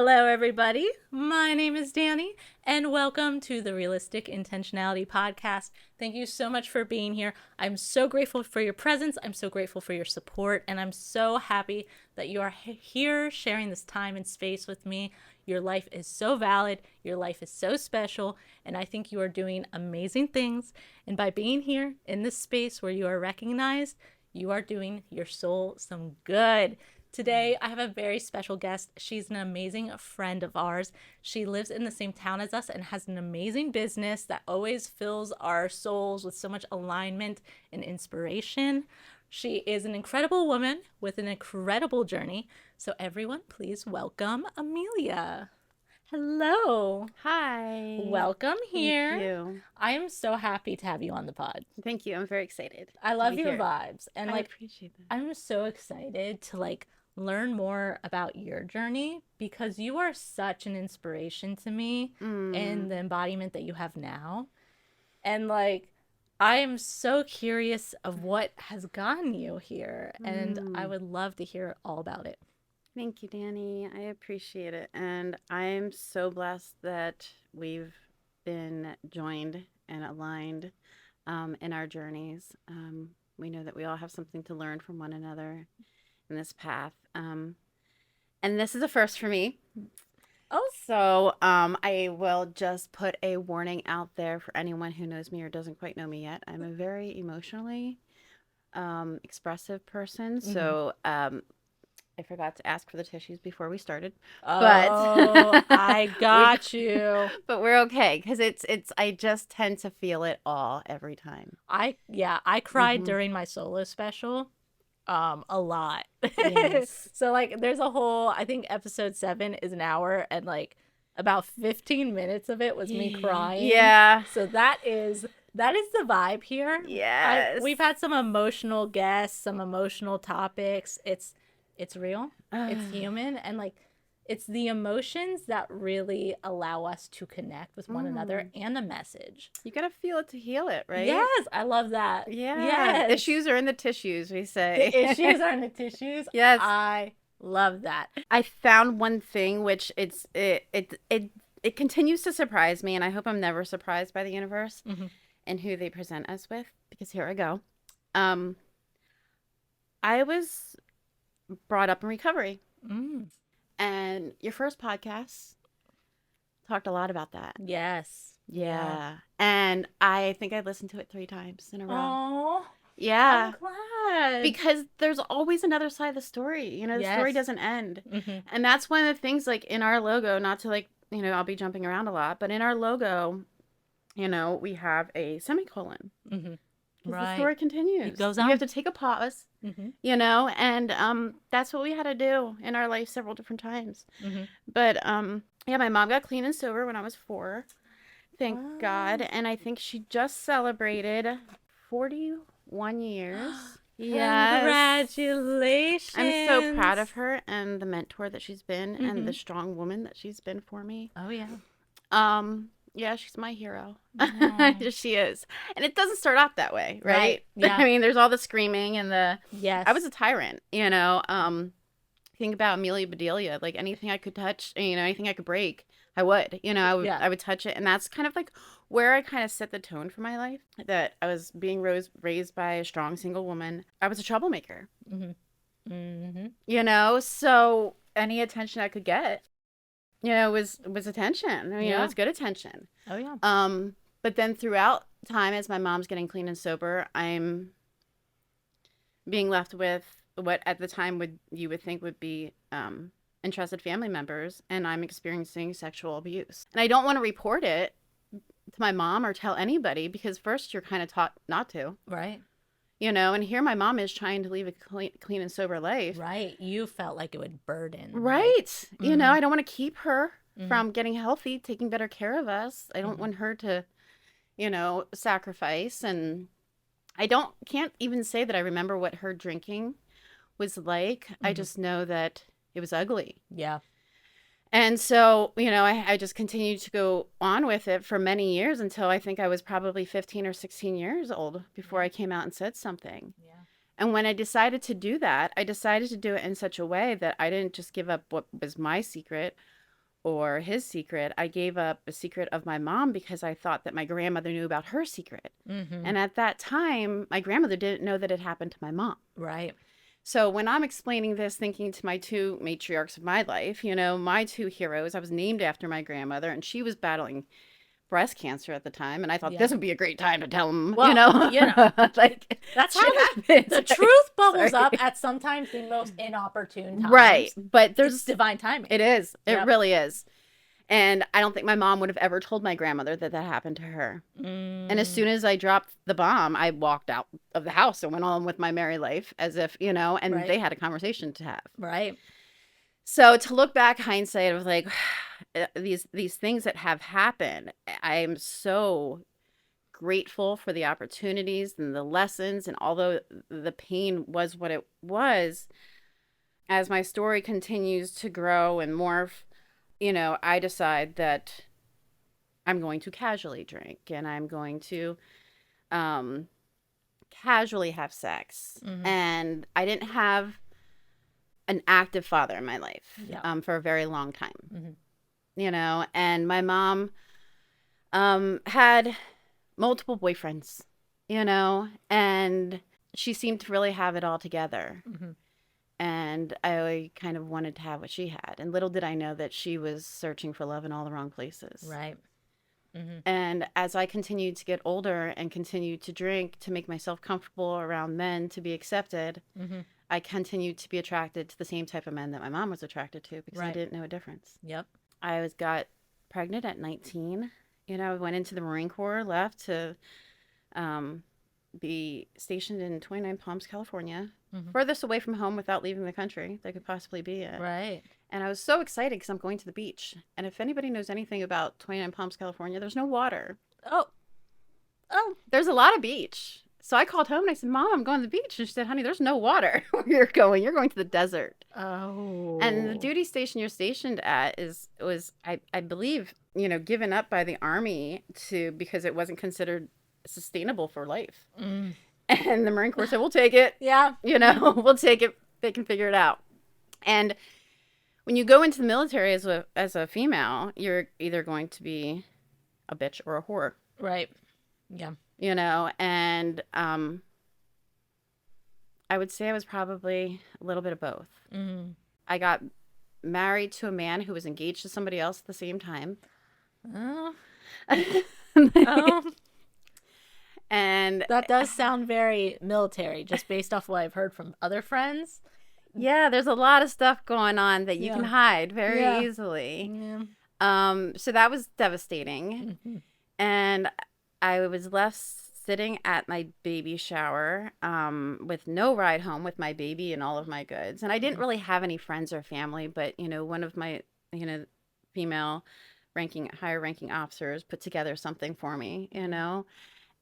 Hello, everybody. My name is Dani, and welcome to the Realistic Intentionality Podcast. Thank you so much for being here. I'm so grateful for your presence. I'm so grateful for your support, and I'm so happy that you are here sharing this time and space with me. Your life is so valid. Your life is so special, and I think you are doing amazing things. And by being here in this space where you are recognized, you are doing your soul some good. Today, I have a very special guest. She's an amazing friend of ours. She lives in the same town as us and has an amazing business that always fills our souls with so much alignment and inspiration. She is an incredible woman with an incredible journey. So everyone, please welcome Amelia. Hello. Hi. Welcome here. Thank you. I am so happy to have you on the pod. Thank you. I'm very excited. I love your vibes. And I appreciate that. I'm so excited to learn more about your journey because you are such an inspiration to me in the embodiment that you have now. And I am so curious of what has gotten you here, and I would love to hear all about it. Thank you, Dani. I appreciate it. And I'm so blessed that we've been joined and aligned in our journeys. We know that we all have something to learn from one another in this path. And this is a first for me. Oh. So I will just put a warning out there for anyone who knows me or doesn't quite know me yet. I'm a very emotionally expressive person. So I forgot to ask for the tissues before we started. But I got you. But we're okay because I just tend to feel it all every time. I cried during my solo special. A lot. Yes. So there's a whole, I think episode 7 is an hour, and about 15 minutes of it was me crying. Yeah. So that is the vibe here. Yes. We've had some emotional guests, some emotional topics. It's real. It's human, and it's the emotions that really allow us to connect with one another and the message. You gotta feel it to heal it, right? Yes, I love that. Yeah. Yes. Issues are in the tissues, we say. The issues are in the tissues. Yes. I love that. I found one thing which it continues to surprise me, and I hope I'm never surprised by the universe and who they present us with, because here I go. I was brought up in recovery. And your first podcast talked a lot about that. Yes. Yeah. And I think I listened to it 3 times in a row. Oh. Yeah. I'm glad. Because there's always another side of the story. The story doesn't end. And that's one of the things, in our logo, not to I'll be jumping around a lot, but in our logo, we have a semicolon. Right. The story continues. It goes on. You have to take a pause, and that's what we had to do in our life several different times. But my mom got clean and sober when I was 4. Thank God. And I think she just celebrated 41 years. Yes. Congratulations. I'm so proud of her and the mentor that she's been and the strong woman that she's been for me. Oh, yeah. Yeah, she's my hero. Oh. She is. And it doesn't start off that way, right? Yeah. I mean, there's all the screaming and the... Yes. I was a tyrant, Think about Amelia, Bedelia. Anything I could touch, anything I could break, I would. I would touch it. And that's kind of where I kind of set the tone for my life. That I was being raised by a strong single woman. I was a troublemaker. So any attention I could get... was attention. It's good attention. Oh, yeah. But then throughout time, as my mom's getting clean and sober, I'm being left with what at the time you would think would be entrusted family members, and I'm experiencing sexual abuse. And I don't want to report it to my mom or tell anybody, because first you're kind of taught not to. Right. And here my mom is trying to leave a clean and sober life. Right. You felt like it would burden. Right. I don't want to keep her from getting healthy, taking better care of us. I don't want her to, sacrifice. And I can't even say that I remember what her drinking was like. I just know that it was ugly. Yeah. And so, I just continued to go on with it for many years until I think I was probably 15 or 16 years old before I came out and said something. Yeah. And when I decided to do that, I decided to do it in such a way that I didn't just give up what was my secret or his secret. I gave up a secret of my mom because I thought that my grandmother knew about her secret. Mm-hmm. And at that time, my grandmother didn't know that it happened to my mom. Right. So when I'm explaining this, thinking to my two matriarchs of my life, my two heroes, I was named after my grandmother, and she was battling breast cancer at the time. And I thought this would be a great time to tell them, Well, like that's how shit happens. the truth bubbles up at sometimes the most inopportune times. Right. But it's divine timing. It is. It really is. And I don't think my mom would have ever told my grandmother that happened to her. And as soon as I dropped the bomb, I walked out of the house and went on with my merry life as if, and they had a conversation to have. Right. So to look back, hindsight, I was like, these things that have happened, I am so grateful for the opportunities and the lessons. And although the pain was what it was, as my story continues to grow and morph, I decide that I'm going to casually drink and I'm going to casually have sex. Mm-hmm. And I didn't have an active father in my life for a very long time. Mm-hmm. And my mom had multiple boyfriends, and she seemed to really have it all together. Mm-hmm. And I kind of wanted to have what she had. And little did I know that she was searching for love in all the wrong places. Right. Mm-hmm. And as I continued to get older and continued to drink to make myself comfortable around men to be accepted, mm-hmm. I continued to be attracted to the same type of men that my mom was attracted to because I didn't know a difference. Yep. I got pregnant at 19. I went into the Marine Corps, left to be stationed in 29 Palms, California, furthest away from home without leaving the country that could possibly be it. Right. And I was so excited because I'm going to the beach. And if anybody knows anything about 29 Palms, California, there's no water. Oh. There's a lot of beach. So I called home and I said, Mom, I'm going to the beach. And she said, honey, there's no water where you're going. You're going to the desert. Oh. And the duty station you're stationed at was I believe, given up by the Army because it wasn't considered sustainable for life. Mm. And the Marine Corps said, we'll take it. Yeah. We'll take it. They can figure it out. And when you go into the military as a female, you're either going to be a bitch or a whore. Right. Yeah. And I would say I was probably a little bit of both. Mm-hmm. I got married to a man who was engaged to somebody else at the same time. Oh. Oh. And that does sound very military, just based off what I've heard from other friends. Yeah, there's a lot of stuff going on that you can hide very easily. Yeah. So that was devastating. Mm-hmm. And I was left sitting at my baby shower with no ride home with my baby and all of my goods. And I didn't really have any friends or family, but, one of my, female higher ranking officers put together something for me,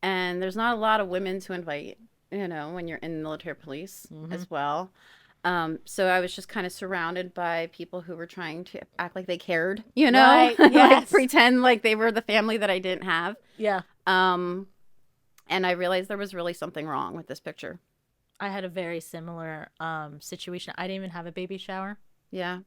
And there's not a lot of women to invite, when you're in military police as well. So I was just kind of surrounded by people who were trying to act like they cared, Right. Like Yes. pretend like they were the family that I didn't have. Yeah. And I realized there was really something wrong with this picture. I had a very similar situation. I didn't even have a baby shower. Yeah.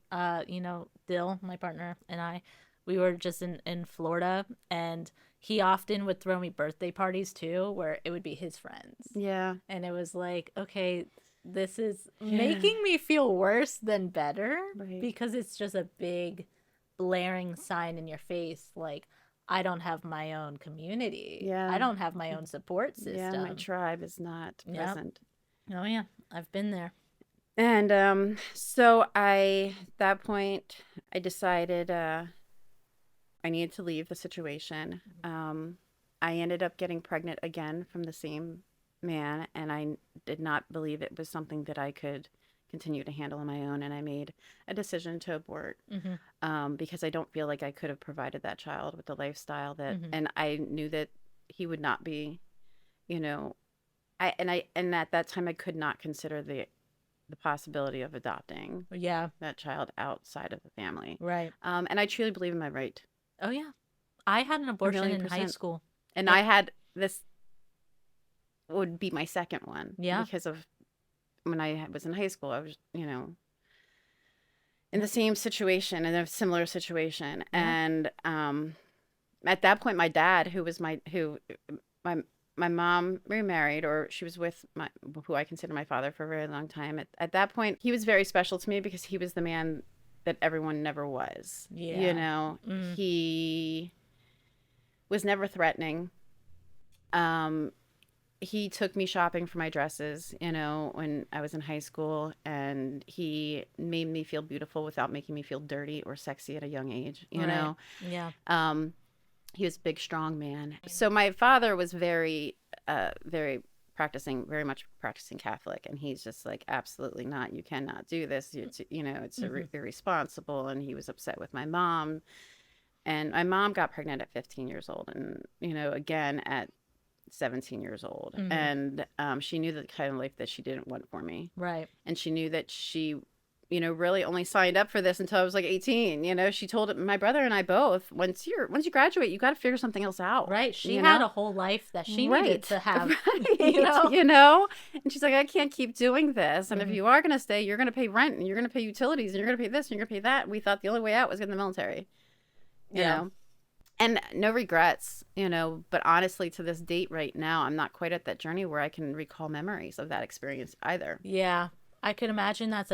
Dill, my partner, and we were just in Florida, and he often would throw me birthday parties too, where it would be his friends. Yeah. And it was like, okay, this is making me feel worse than better, because it's just a big blaring sign in your face, like, I don't have my own community. Yeah. I don't have my own support system. Yeah, my tribe is not present. Oh yeah, I've been there. And so at that point, I decided I needed to leave the situation. I ended up getting pregnant again from the same man, and I did not believe it was something that I could continue to handle on my own, and I made a decision to abort because I don't feel like I could have provided that child with the lifestyle that, and I knew that he would not be, and at that time I could not consider the possibility of adopting that child outside of the family. Right. And I truly believe in my right. Oh yeah, I had an abortion in high school, and I had this would be my second one. Yeah. Because of when I was in high school, I was, in the same situation, in a similar situation. Yeah. And at that point, my dad, my mom remarried, or she was with who I consider my father for a very long time. At that point, he was very special to me because he was the man that everyone never was. Yeah. You know, he was never threatening. He took me shopping for my dresses, you know, when I was in high school, and he made me feel beautiful without making me feel dirty or sexy at a young age, you know. Yeah. He was a big, strong man. So my father was very very much practicing Catholic, and he's just like, absolutely not, you cannot do this. It's, you know, it's irresponsible. And he was upset with my mom, and my mom got pregnant at 15 years old, and, you know, again at 17 years old. And she knew the kind of life that she didn't want for me. Right. And she knew that she, you know, really only signed up for this until I was like 18. You know, she told my brother and I both, once you graduate, you got to figure something else out. Right. She had a whole life that she needed to have. Right. You know? And she's like, I can't keep doing this. And if you are going to stay, you're going to pay rent, and you're going to pay utilities, and you're going to pay this, and you're going to pay that. And we thought the only way out was get in the military. You know? And no regrets, you know, but honestly, to this date right now, I'm not quite at that journey where I can recall memories of that experience either. Yeah. I could imagine that's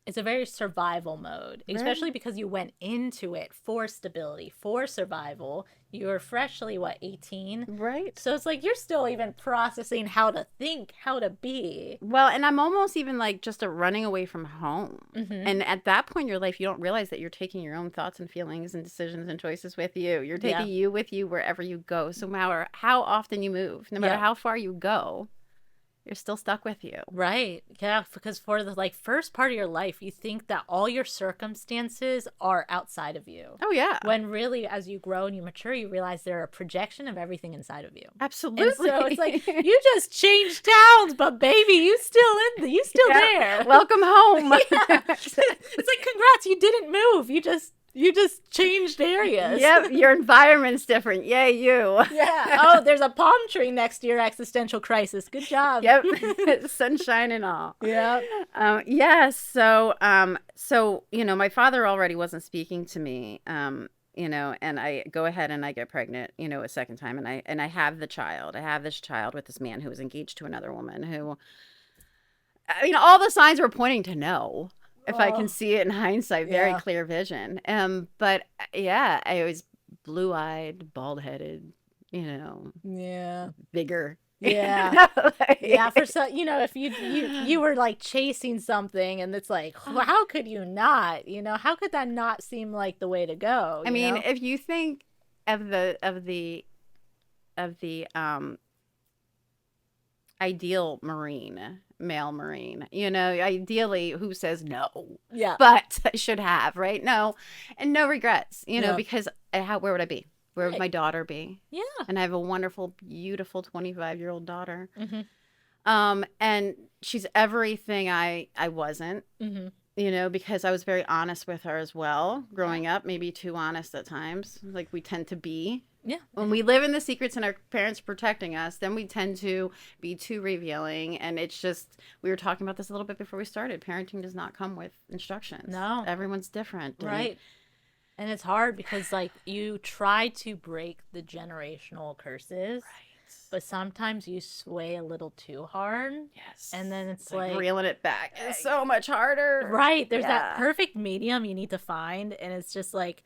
it's a very survival mode, especially because you went into it for stability, for survival. You were freshly, 18? Right. So it's like you're still even processing how to think, how to be. Well, and I'm almost even like just running away from home. And at that point in your life, you don't realize that you're taking your own thoughts and feelings and decisions and choices with you. You're taking you with you wherever you go. So no matter how often you move, no matter how far you go, you're still stuck with you. Right. Yeah, because for the first part of your life, you think that all your circumstances are outside of you. Oh, yeah. When really, as you grow and you mature, you realize they're a projection of everything inside of you. Absolutely. And so it's like, you just changed towns, but baby, you still there. Welcome home. It's like, congrats, you didn't move. You just changed areas. Yep, your environment's different. Yay, you. Yeah. Oh, there's a palm tree next to your existential crisis. Good job. Yep. Sunshine and all. Yeah. So, you know, my father already wasn't speaking to me, you know, and I go ahead and I get pregnant, you know, a second time, and I have the child. I have this child with this man who was engaged to another woman who, I mean, all the signs were pointing to no. If I can see it in hindsight, very clear vision. But yeah, I was blue-eyed, bald-headed, you know. Yeah. Bigger. Yeah. For you know, if you were like chasing something, and it's like, well, how could you not? You know, how could that not seem like the way to go? I mean, if you think of the ideal male Marine, you know, ideally, who says no? Yeah. But I should have, right? No. And no regrets, you know, because where would I be? Where would my daughter be? Yeah. And I have a wonderful, beautiful 25-year-old daughter. And she's everything I wasn't, you know, because I was very honest with her as well. Growing up, maybe too honest at times, like we tend to be. Yeah. When we live in the secrets and our parents protecting us, then we tend to be too revealing. And it's just, we were talking about this a little bit before we started. Parenting does not come with instructions. No. Everyone's different. Right. And it's hard because, like, you try to break the generational curses. Right. But sometimes you sway a little too hard. Yes. And then it's like reeling it back. It's so much harder. Right. There's that perfect medium you need to find. And it's just like,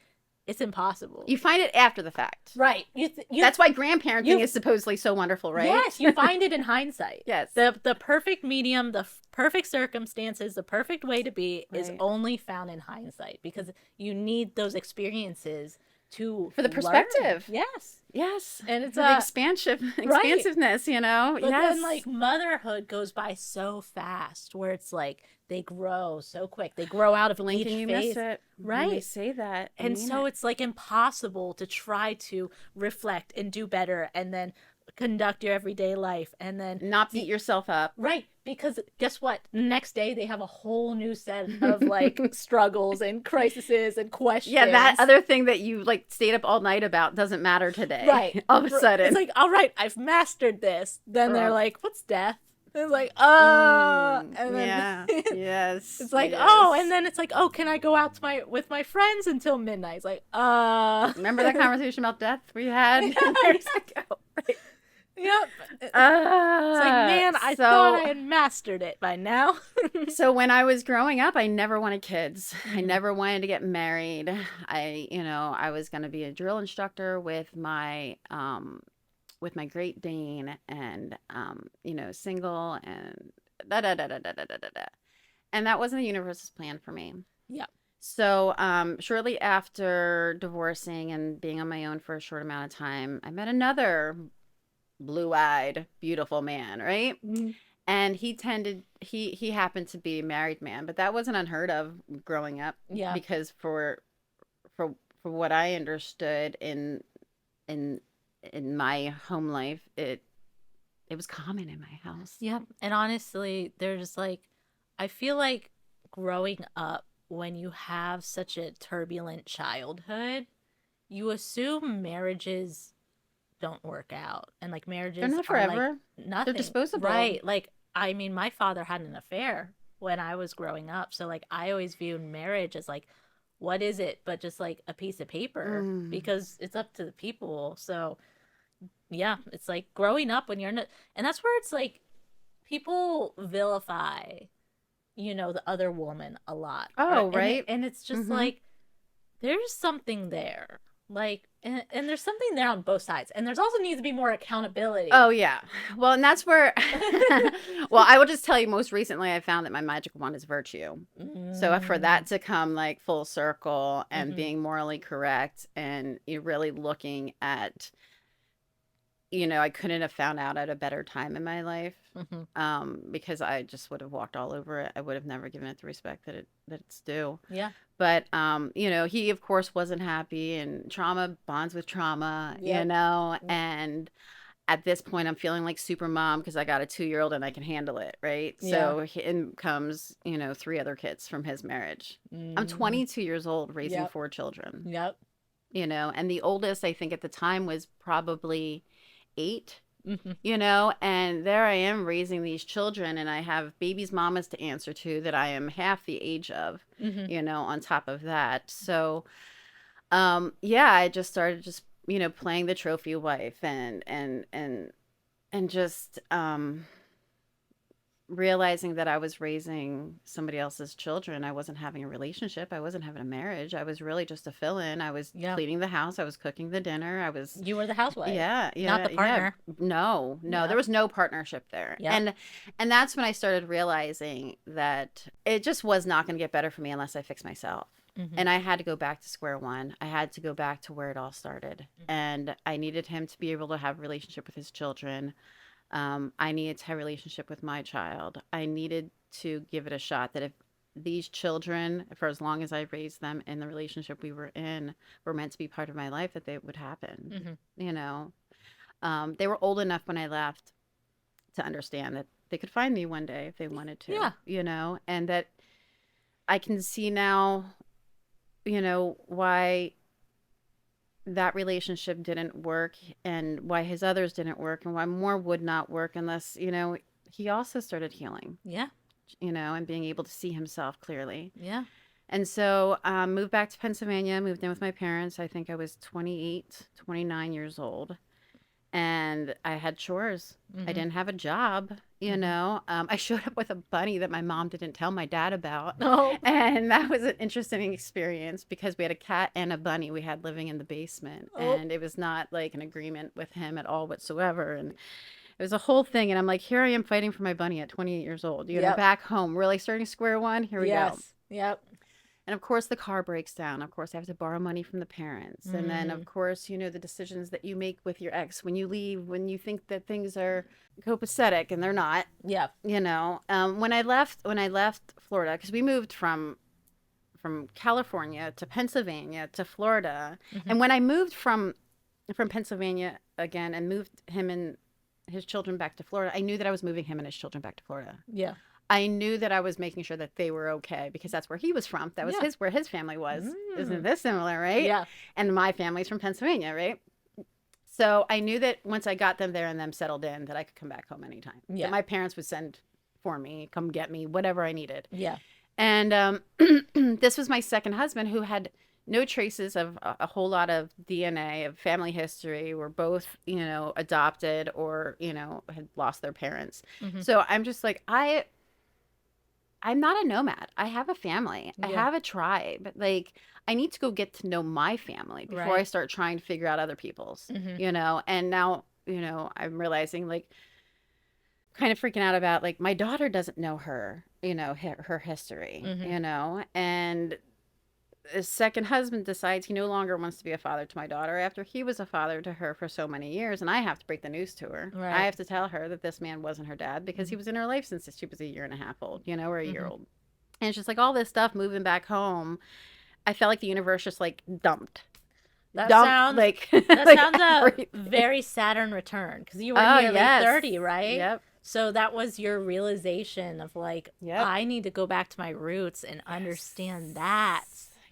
it's impossible. You find it after the fact. Right. That's why grandparenting is supposedly so wonderful, right? Yes, you find it in hindsight. Yes. The perfect medium, the perfect circumstances, the perfect way to be is only found in hindsight, because you need those experiences for the perspective. Learn. Yes. And it's the expansiveness, you know? But then, like, motherhood goes by so fast, where it's like they grow so quick. They grow out of each phase. Miss it. Right. They say that. And so it's like impossible to try to reflect and do better and then conduct your everyday life and then not beat yourself up. Right. Because guess what? Next day they have a whole new set of like struggles and crises and questions. Yeah, that other thing that you like stayed up all night about doesn't matter today. Right. All of a sudden. It's like, all right, I've mastered this. Then they're like, what's death? It's like, and then Yeah. Yes. it's like, Yes. and then it's like, can I go out to with my friends until midnight? It's like, Remember that conversation about death we had years ago? Right. Yep. It's like, man, I thought I had mastered it by now. So when I was growing up, I never wanted kids. I Mhm. never wanted to get married. I was going to be a drill instructor with my Great Dane and single and da da da da da da da da. And that wasn't the universe's plan for me. Yeah. So shortly after divorcing and being on my own for a short amount of time, I met another blue-eyed, beautiful man, right? Mm-hmm. And he happened to be a married man, but that wasn't unheard of growing up. Yeah. Because for what I understood in my home life, it was common in my house. Yep. And honestly, there's like, I feel like growing up, when you have such a turbulent childhood, you assume marriages don't work out, and like marriages They're not forever. Like nothing. They're disposable, right? Like, I mean, my father had an affair when I was growing up, so like I always viewed marriage as like, what is it but just like a piece of paper, because it's up to the people. So yeah, it's like growing up when you're not, and that's where it's like people vilify, the other woman a lot. Oh, right. And it's just like, there's something there. Like, and there's something there on both sides. And there's also needs to be more accountability. Oh, yeah. Well, and that's where, well, I will just tell you, most recently I found that my magic wand is virtue. So for that to come like full circle and being morally correct, and you're really looking at, I couldn't have found out at a better time in my life, because I just would have walked all over it. I would have never given it the respect that it's due. Yeah. But, he, of course, wasn't happy, and trauma bonds with trauma, and at this point, I'm feeling like super mom because I got a 2-year-old and I can handle it, right? Yeah. So in comes, 3 other kids from his marriage. I'm 22 years old, raising 4 children. Yep. And the oldest, I think, at the time was probably 8. Mm-hmm. And there I am raising these children, and I have babies' mamas to answer to that I am half the age of, on top of that. So, I just started playing the trophy wife and just realizing that I was raising somebody else's children. I wasn't having a relationship. I wasn't having a marriage. I was really just a fill-in. I was cleaning the house. I was cooking the dinner. You were the housewife. Yeah. Not the partner. Yeah. No, there was no partnership there. Yeah. And that's when I started realizing that it just was not going to get better for me unless I fixed myself. And I had to go back to square one. I had to go back to where it all started. And I needed him to be able to have a relationship with his children. I needed to have a relationship with my child. I needed to give it a shot that if these children, for as long as I raised them in the relationship we were in, were meant to be part of my life, that they would happen. They were old enough when I left to understand that they could find me one day if they wanted to. Yeah. And that I can see now, why that relationship didn't work, and why his others didn't work, and why more would not work unless, he also started healing. Yeah. And being able to see himself clearly. Yeah. And so moved back to Pennsylvania, moved in with my parents. I think I was 28, 29 years old. And I had chores. I didn't have a job, I showed up with a bunny that my mom didn't tell my dad about. Oh. And that was an interesting experience because we had a cat and a bunny we had living in the basement. Oh. And it was not like an agreement with him at all whatsoever. And it was a whole thing. And I'm like, here I am fighting for my bunny at 28 years old, back home, really starting square one. Here we go. Yep. And of course, the car breaks down. Of course, I have to borrow money from the parents. And then, of course, the decisions that you make with your ex when you leave, when you think that things are copacetic and they're not. Yeah. When I left Florida, because we moved from California to Pennsylvania to Florida. And when I moved from Pennsylvania again and moved him and his children back to Florida, I knew that I was moving him and his children back to Florida. Yeah. I knew that I was making sure that they were okay because that's where he was from. That was where his family was. Isn't this similar, right? Yeah. And my family's from Pennsylvania, right? So I knew that once I got them there and them settled in, that I could come back home anytime. Yeah. That my parents would send for me, come get me, whatever I needed. Yeah. And this was my second husband, who had no traces of a whole lot of DNA, of family history. We're both, adopted or, had lost their parents. Mm-hmm. So I'm just like, I'm not a nomad. I have a family. I Yeah. have a tribe. Like, I need to go get to know my family before Right. I start trying to figure out other people's, Mm-hmm. And now, I'm realizing, like, kind of freaking out about, like, my daughter doesn't know her, her history, Mm-hmm. and his second husband decides he no longer wants to be a father to my daughter after he was a father to her for so many years, and I have to break the news to her. Right. I have to tell her that this man wasn't her dad because he was in her life since she was a year and a half old, or a year old. And it's just like all this stuff moving back home. I felt like the universe just like dumped. That sounds like a very Saturn return, because you were nearly 30, right? Yep. So that was your realization of like, I need to go back to my roots and understand that.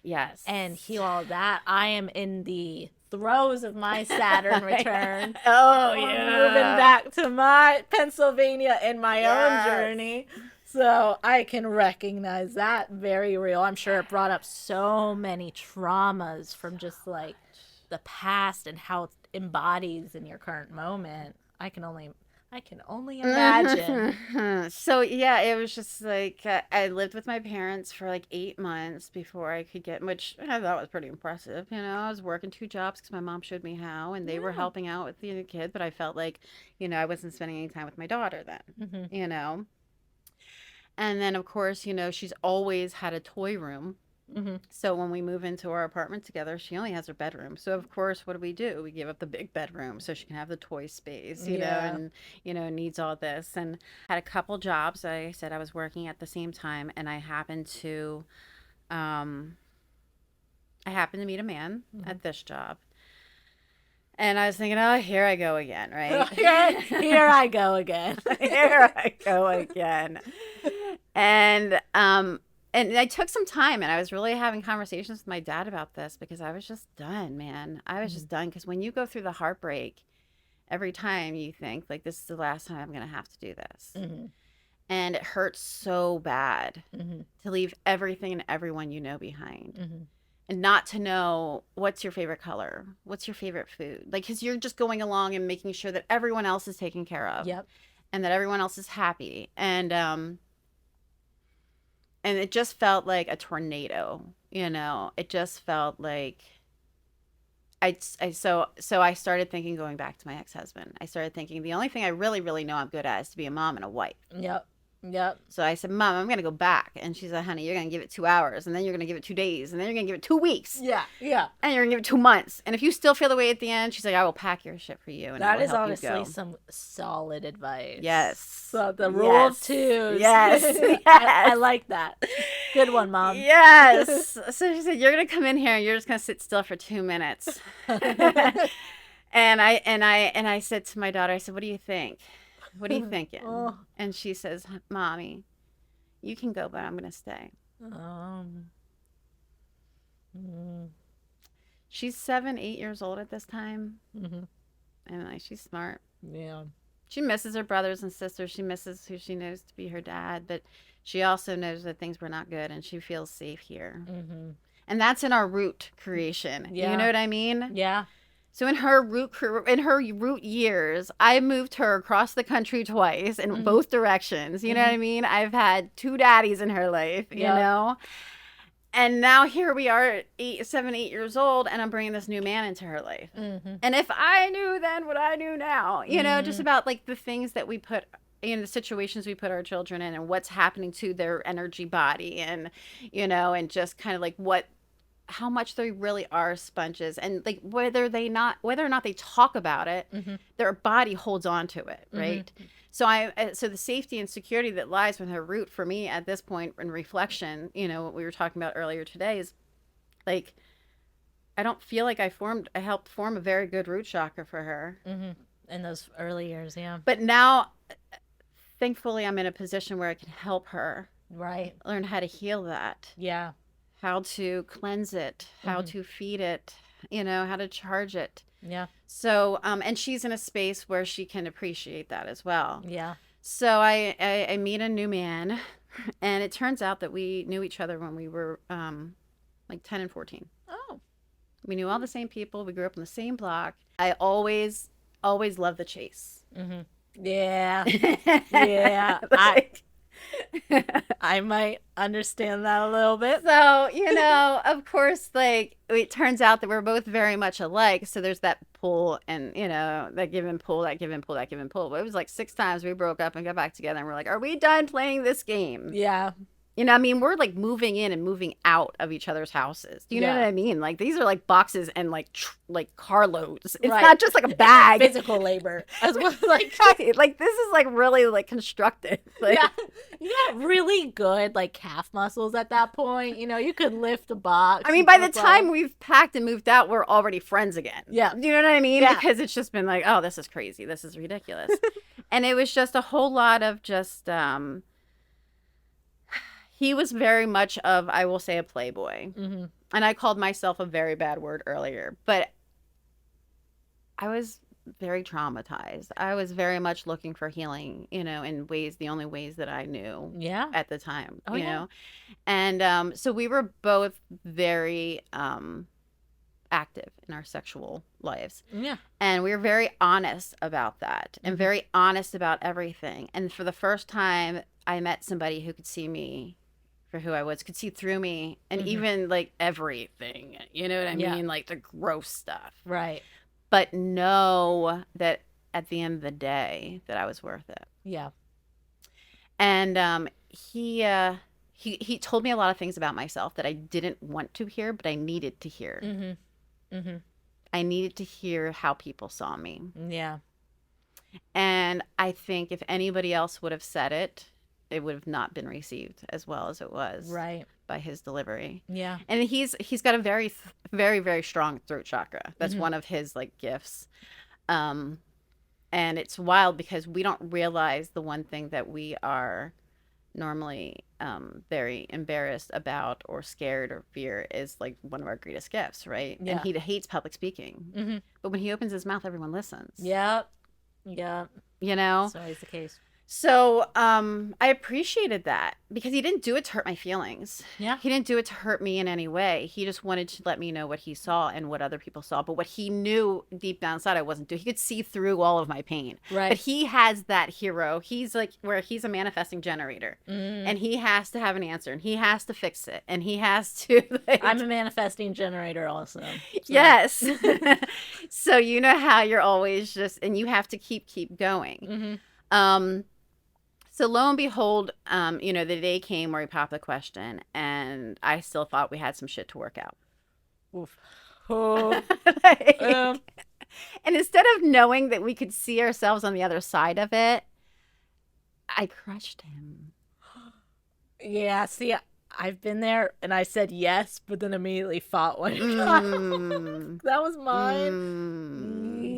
Yes. And heal all that. I am in the throes of my Saturn return. Oh, yeah. Moving back to my Pennsylvania in my own journey. So I can recognize that very real. I'm sure it brought up so many traumas from just like the past and how it embodies in your current moment. I can only imagine. So yeah, it was just like I lived with my parents for like 8 months before I could get, which I thought was pretty impressive. I was working 2 jobs because my mom showed me how, and they were helping out with the kid, but I felt like, I wasn't spending any time with my daughter then, And then of course, she's always had a toy room. So when we move into our apartment together, she only has her bedroom. So of course, what do? We give up the big bedroom so she can have the toy space, and needs all this. And had a couple jobs. I said I was working at the same time, and I happened to meet a man at this job. And I was thinking, oh, here I go again, right? Here I go again. Here I go again. And I took some time, and I was really having conversations with my dad about this because I was just done, man. I was just done, because when you go through the heartbreak, every time you think, like, this is the last time I'm going to have to do this. And it hurts so bad to leave everything and everyone behind. And not to know what's your favorite color, what's your favorite food. Like, because you're just going along and making sure that everyone else is taken care of. Yep. And that everyone else is happy. And it just felt like a tornado, It just felt like so I started thinking, going back to my ex-husband. I started thinking the only thing I really, really know I'm good at is to be a mom and a wife. Yep. So I said, Mom, I'm going to go back. And she said, honey, you're going to give it 2 hours, and then you're going to give it 2 days, and then you're going to give it 2 weeks. Yeah. And you're going to give it 2 months. And if you still feel the way at the end, she's like, I will pack your shit for you. And that is honestly some solid advice. Yes. So the rule of 2s. Yes. I like that. Good one, Mom. Yes. So she said, you're going to come in here and you're just going to sit still for 2 minutes. And I said to my daughter, I said, what do you think? What are you thinking? And she says, Mommy, you can go, but I'm going to stay. She's 7, 8 years old at this time. And like, she's smart. Yeah. She misses her brothers and sisters. She misses who she knows to be her dad, but she also knows that things were not good, and she feels safe here. And that's in our root creation. Yeah. You know what I mean? Yeah. So in her root years, I moved her across the country twice in both directions. You know what I mean? I've had 2 daddies in her life, you know? And now here we are at 7, 8 years old, and I'm bringing this new man into her life. And if I knew then what I knew now, just about like the things that we put in, the situations we put our children in, and what's happening to their energy body, and, and just kind of like how much they really are sponges, and like whether or not they talk about it, their body holds on to it, right? So the safety and security that lies with her root for me at this point in reflection, what we were talking about earlier today, is like, I don't feel like I helped form a very good root chakra for her in those early years. Yeah. But now, thankfully, I'm in a position where I can help her learn how to heal that. Yeah. How to cleanse it, how to feed it, how to charge it. Yeah. So, and she's in a space where she can appreciate that as well. Yeah. So I meet a new man, and it turns out that we knew each other when we were like 10 and 14. Oh. We knew all the same people. We grew up on the same block. I always loved the chase. Mm-hmm. Yeah. Yeah. Like, I might understand that a little bit. So, of course, like, it turns out that we're both very much alike. So there's that pull and, that give and pull, that give and pull, that give and pull. But it was like 6 times we broke up and got back together. And we're like, are we done playing this game? Yeah. I mean, we're like moving in and moving out of each other's houses. Do you know Yeah. what I mean? Like, these are like boxes and like carloads. It's Right. not just like a bag. Physical labor as well. Like, Right. Like, this is like really like constructed. Like, yeah, you got really good like calf muscles at that point. You could lift a box. I mean, by the time we've packed and moved out, we're already friends again. Yeah. Do you know what I mean? Yeah. Because it's just been like, oh, this is crazy. This is ridiculous. And it was just a whole lot of just, he was very much of, I will say, a playboy. Mm-hmm. And I called myself a very bad word earlier, but I was very traumatized. I was very much looking for healing, in the only ways that I knew Yeah. at the time, Oh, yeah. And so we were both very active in our sexual lives. Yeah. And we were very honest about that and very honest about everything. And for the first time, I met somebody who could see me for who I was, could see through me, and even like everything, you know what I Yeah. mean? Like the gross stuff. Right. But know that at the end of the day that I was worth it. Yeah. And he told me a lot of things about myself that I didn't want to hear, but I needed to hear. Mm-hmm. Mm-hmm. I needed to hear how people saw me. Yeah. And I think if anybody else would have said it, it would have not been received as well as it was Right. by his delivery. Yeah. And he's got a very, very, very strong throat chakra. That's Mhm. one of his like gifts. And it's wild because we don't realize the one thing that we are normally very embarrassed about or scared or fear is like one of our greatest gifts, right? Yeah. And he hates public speaking. Mm-hmm. But when he opens his mouth, everyone listens. Yep. Yep. That's always the case. So I appreciated that because he didn't do it to hurt my feelings. Yeah. He didn't do it to hurt me in any way. He just wanted to let me know what he saw and what other people saw. But what he knew deep down inside I wasn't doing. He could see through all of my pain. Right. But he has that hero. He's like where he's a manifesting generator. Mm. And he has to have an answer. And he has to fix it. And he has to like... I'm a manifesting generator also. So. Yes. So you know how you're always just... And you have to keep going. Mm-hmm. So lo and behold, the day came where he popped the question, and I still thought we had some shit to work out. Oof. Oh. And instead of knowing that we could see ourselves on the other side of it, I crushed him. Yeah. See, I've been there, and I said yes, but then immediately fought when that was mine.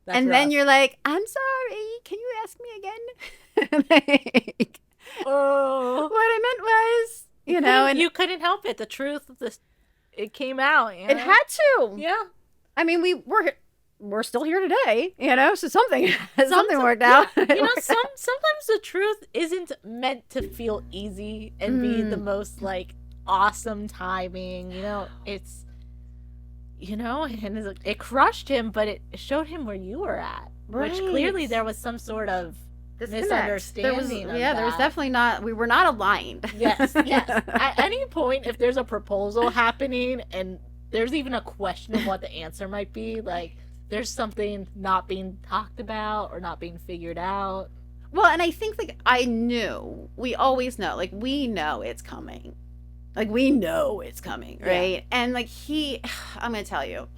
That's and rough. then you're like, I'm sorry. Can you ask me again? Like, Oh. what I meant was, and you couldn't help it. The truth of this, it came out. It had to. Yeah. I mean, we're still here today, so something worked out. Yeah. Sometimes the truth isn't meant to feel easy and be the most like awesome timing. It's and it crushed him, but it showed him where you were at, which clearly there was some sort of misunderstanding. There was definitely we were not aligned. Yes. At any point, if there's a proposal happening and there's even a question of what the answer might be, like there's something not being talked about or not being figured out. Well, and I think like we always know, like we know it's coming. Like we know it's coming, right? Yeah. And like I'm gonna tell you,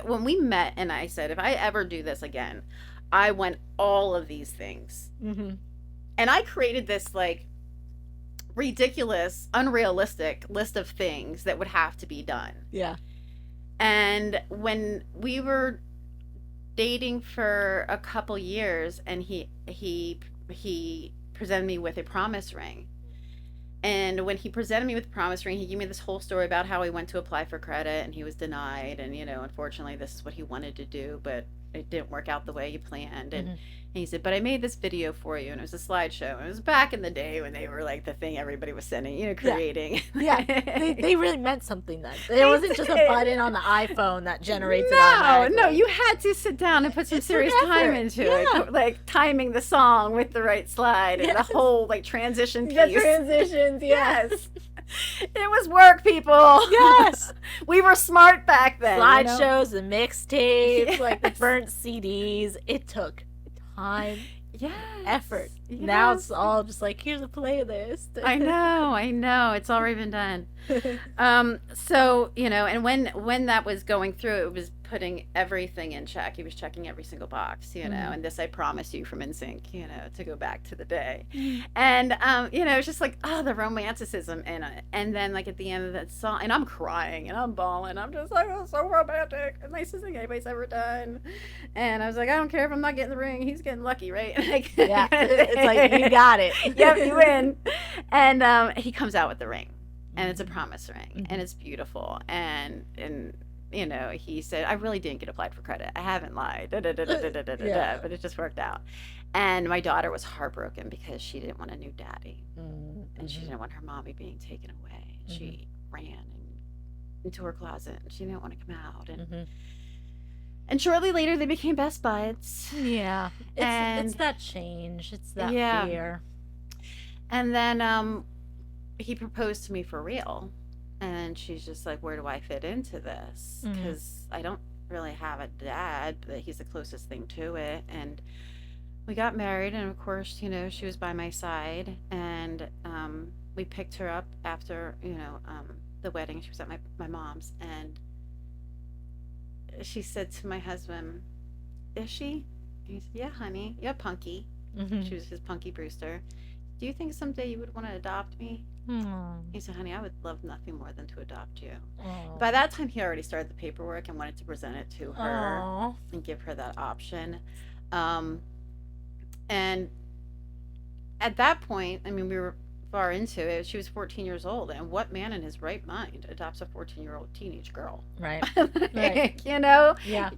when we met and I said, if I ever do this again, I want all of these things. Mm-hmm. And I created this like ridiculous, unrealistic list of things that would have to be done. Yeah. And when we were dating for a couple years and he presented me with a promise ring, And when he presented me with the promise ring, he gave me this whole story about how he went to apply for credit and he was denied. And, unfortunately, this is what he wanted to do, but it didn't work out the way he planned. And he said, but I made this video for you. And it was a slideshow. And it was back in the day when they were like the thing everybody was sending, creating. Yeah. They really meant something then. It wasn't just a button on the iPhone that generates it automatically. No, you had to sit down and put some serious time into it. Like timing the song with the right slide and the whole like transition piece. The transitions, yes. It was work, people. Yes. We were smart back then. Slideshows, the mixtapes, like the burnt CDs. It took time, effort. Yes. Now it's all just like, here's a playlist. I know. It's already been done. So, and when that was going through, it was putting everything in check. He was checking every single box, and this I promise you from NSYNC, to go back to the day. And, it's just like, the romanticism in it. And then like at the end of that song, and I'm crying and I'm bawling. I'm just like, oh, so romantic. The nicest thing anybody's ever done. And I was like, I don't care if I'm not getting the ring. He's getting lucky, right? Yeah. It's like, you got it. Yep, you win. And he comes out with the ring. And it's a promise ring. And it's beautiful. And he said, I really didn't get applied for credit. I haven't lied. But it just worked out. And my daughter was heartbroken because she didn't want a new daddy. And she didn't want her mommy being taken away. She ran into her closet and she didn't want to come out. And shortly later, they became best buds. Yeah. It's that change. It's that fear. And then he proposed to me for real. And she's just like, where do I fit into this? Because I don't really have a dad, but he's the closest thing to it. And we got married. And of course, she was by my side. And we picked her up after, the wedding. She was at my mom's. And she said to my husband, is she? He said, yeah, honey. Yeah, Punky. She was his Punky Brewster. Do you think someday you would want to adopt me? He said, honey, I would love nothing more than to adopt you. By that time, he already started the paperwork and wanted to present it to her and give her that option. And at that point, I mean, we were far into it. She was 14 years old. And what man in his right mind adopts a 14-year-old teenage girl? Right. Right. Yeah.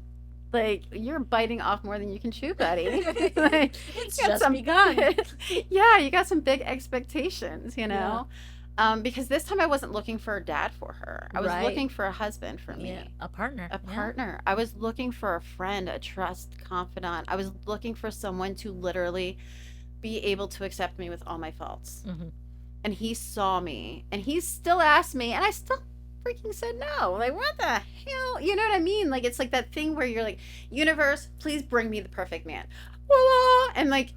Like, you're biting off more than you can chew, buddy. Like, it's just begun. Yeah, you got some big expectations, because this time I wasn't looking for a dad for her. I was looking for a husband for me. A partner. A partner. I was looking for a friend, a trust confidant. I was looking for someone to literally be able to accept me with all my faults. And he saw me, and he still asked me, and I still freaking said no. Like, what the hell? You know what I mean? Like, it's like that thing where you're like, universe, please bring me the perfect man. And like,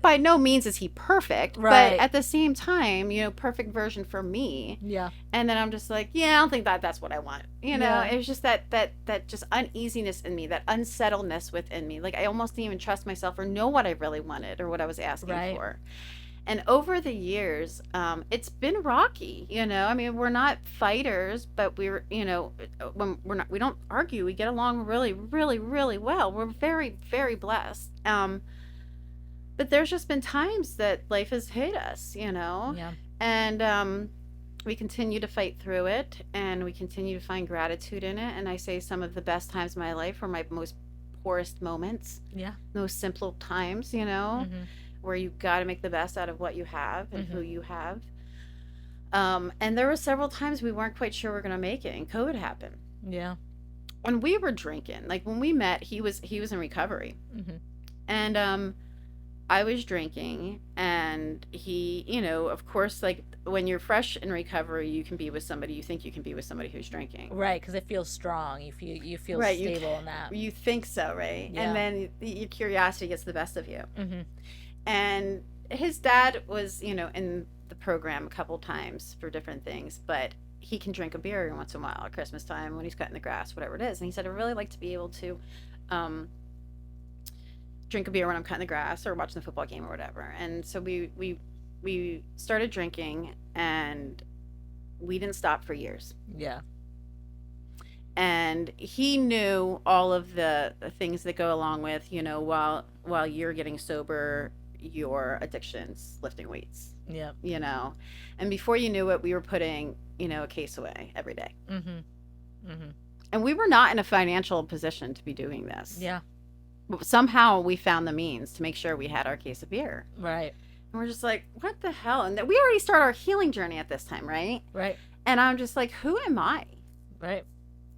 by no means is he perfect, but at the same time, perfect version for me. Yeah. And then I'm just like, I don't think that's what I want. It was just that just uneasiness in me, that unsettledness within me. Like, I almost didn't even trust myself or know what I really wanted or what I was asking for. And over the years, it's been rocky, I mean, we're not fighters, but we're, when we don't argue, we get along really, really, really well. We're very, very blessed. But there's just been times that life has hit us, Yeah. And we continue to fight through it, and we continue to find gratitude in it. And I say some of the best times of my life were my most poorest moments. Yeah. Those simple times, where you got to make the best out of what you have and who you have. And there were several times we weren't quite sure we were going to make it, and COVID happened. Yeah. When we were drinking, like when we met, he was in recovery. And I was drinking, and he, of course, like when you're fresh in recovery, you can be with somebody, you think you can be with somebody who's drinking. Right, because it feels strong. You feel right, stable in that. You think so, right? Yeah. And then your curiosity gets the best of you. And his dad was, in the program a couple times for different things, but he can drink a beer every once in a while at Christmas time when he's cutting the grass, whatever it is. And he said, I'd really like to be able to drink a beer when I'm cutting the grass or watching the football game or whatever. And so we started drinking, and we didn't stop for years. Yeah. And he knew all of the things that go along with, while you're getting sober, your addictions lifting weights, Yeah. you know? And before you knew it, we were putting, a case away every day. And we were not in a financial position to be doing this. Yeah. But somehow we found the means to make sure we had our case of beer. Right. And we're just like, what the hell? And we already started our healing journey at this time, right? Right. And I'm just like, who am I? Right.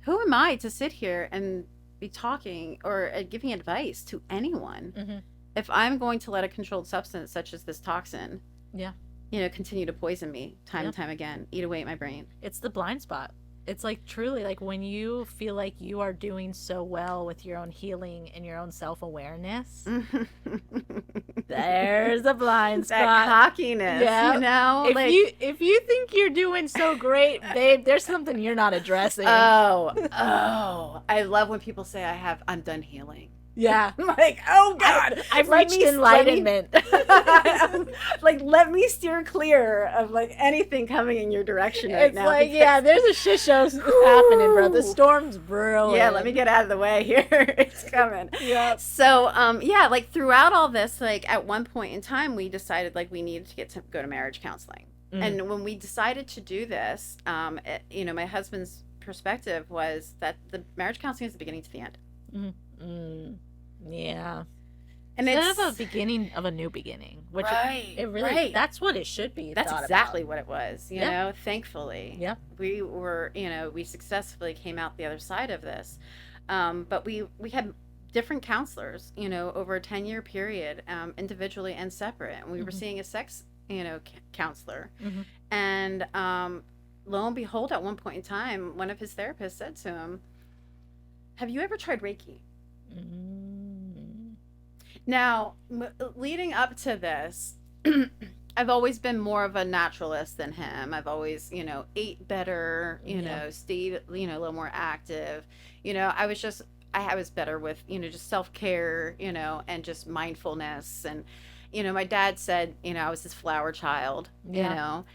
Who am I to sit here and be talking or giving advice to anyone if I'm going to let a controlled substance such as this toxin, continue to poison me time and time again, eat away at my brain? It's the blind spot. It's like truly like when you feel like you are doing so well with your own healing and your own self-awareness, there's a blind spot. That cockiness, If you think you're doing so great, babe, there's something you're not addressing. Oh, I love when people say I'm done healing. Yeah. I'm like, oh God, I've reached enlightenment. Let me steer clear of like anything coming in your direction right now. It's like, there's a shit show happening, bro. The storm's brewing. Yeah, let me get out of the way here. It's coming. Yeah. So, like throughout all this, like at one point in time, we decided like we needed to go to marriage counseling. And when we decided to do this, my husband's perspective was that the marriage counseling is the beginning to the end. Yeah. And it's a beginning of a new beginning, which it really that's what it should be. That's exactly what it was, you know, thankfully. Yeah. We were, we successfully came out the other side of this. But we had different counselors, over a 10-year period, individually and separate. And we were seeing a sex, counselor. And lo and behold, at one point in time, one of his therapists said to him, "Have you ever tried Reiki?" Now, leading up to this, I've always been more of a naturalist than him. I've always, ate better, stayed, a little more active. I was better with, just self-care, and just mindfulness. And, my dad said, I was his flower child, you know,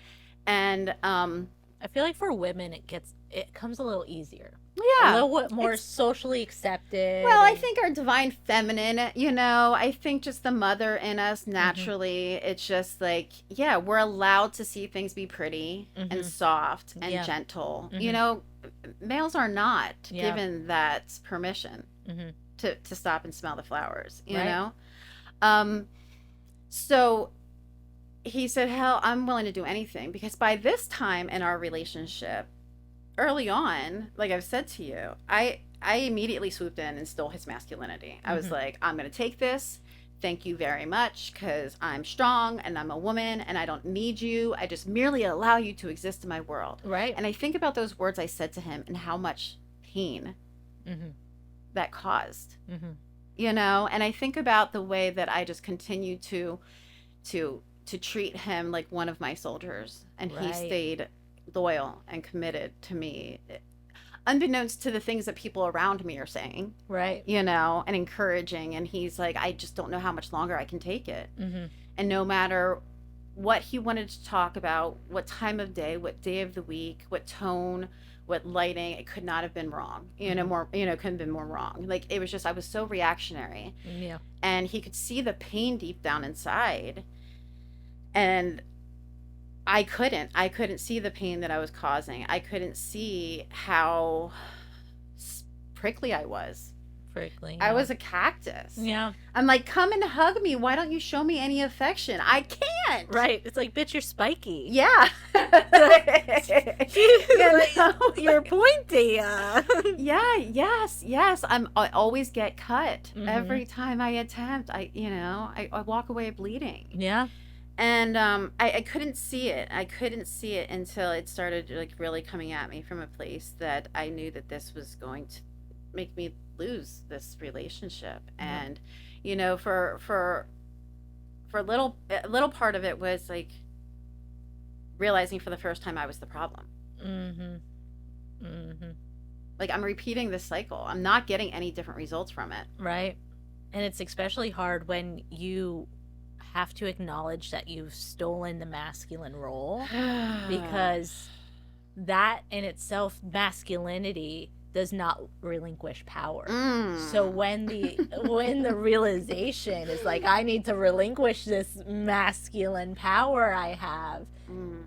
and I feel like for women, it comes a little easier. Yeah. A little more socially accepted. Well, I think our divine feminine, I think just the mother in us naturally, it's just like, we're allowed to see things be pretty and soft and gentle. Males are not given that permission to stop and smell the flowers, you know? So he said, hell, I'm willing to do anything, because by this time in our relationship, early on, like I've said to you, I immediately swooped in and stole his masculinity. I was like, I'm going to take this. Thank you very much, because I'm strong and I'm a woman and I don't need you. I just merely allow you to exist in my world. Right. And I think about those words I said to him and how much pain that caused, and I think about the way that I just continue to treat him like one of my soldiers, and he stayed loyal and committed to me, unbeknownst to the things that people around me are saying, and encouraging. And he's like, I just don't know how much longer I can take it. And no matter what he wanted to talk about, what time of day, what day of the week, what tone, what lighting, it could not have been wrong, couldn't have been more wrong. Like, it was just, I was so reactionary, and he could see the pain deep down inside, and I couldn't see the pain that I was causing. I couldn't see how prickly I was. I was a cactus. Yeah. I'm like, come and hug me. Why don't you show me any affection? I can't. Right. It's like, bitch, you're spiky. Yeah. You're pointy. Yeah. Yes. I always get cut every time I attempt. I walk away bleeding. Yeah. And I couldn't see it. I couldn't see it until it started like really coming at me from a place that I knew that this was going to make me lose this relationship. And for a little part of it was like realizing for the first time I was the problem. Like, I'm repeating this cycle. I'm not getting any different results from it. Right. And it's especially hard when you have to acknowledge that you've stolen the masculine role, because that in itself, masculinity, does not relinquish power. So when the realization is like, I need to relinquish this masculine power I have,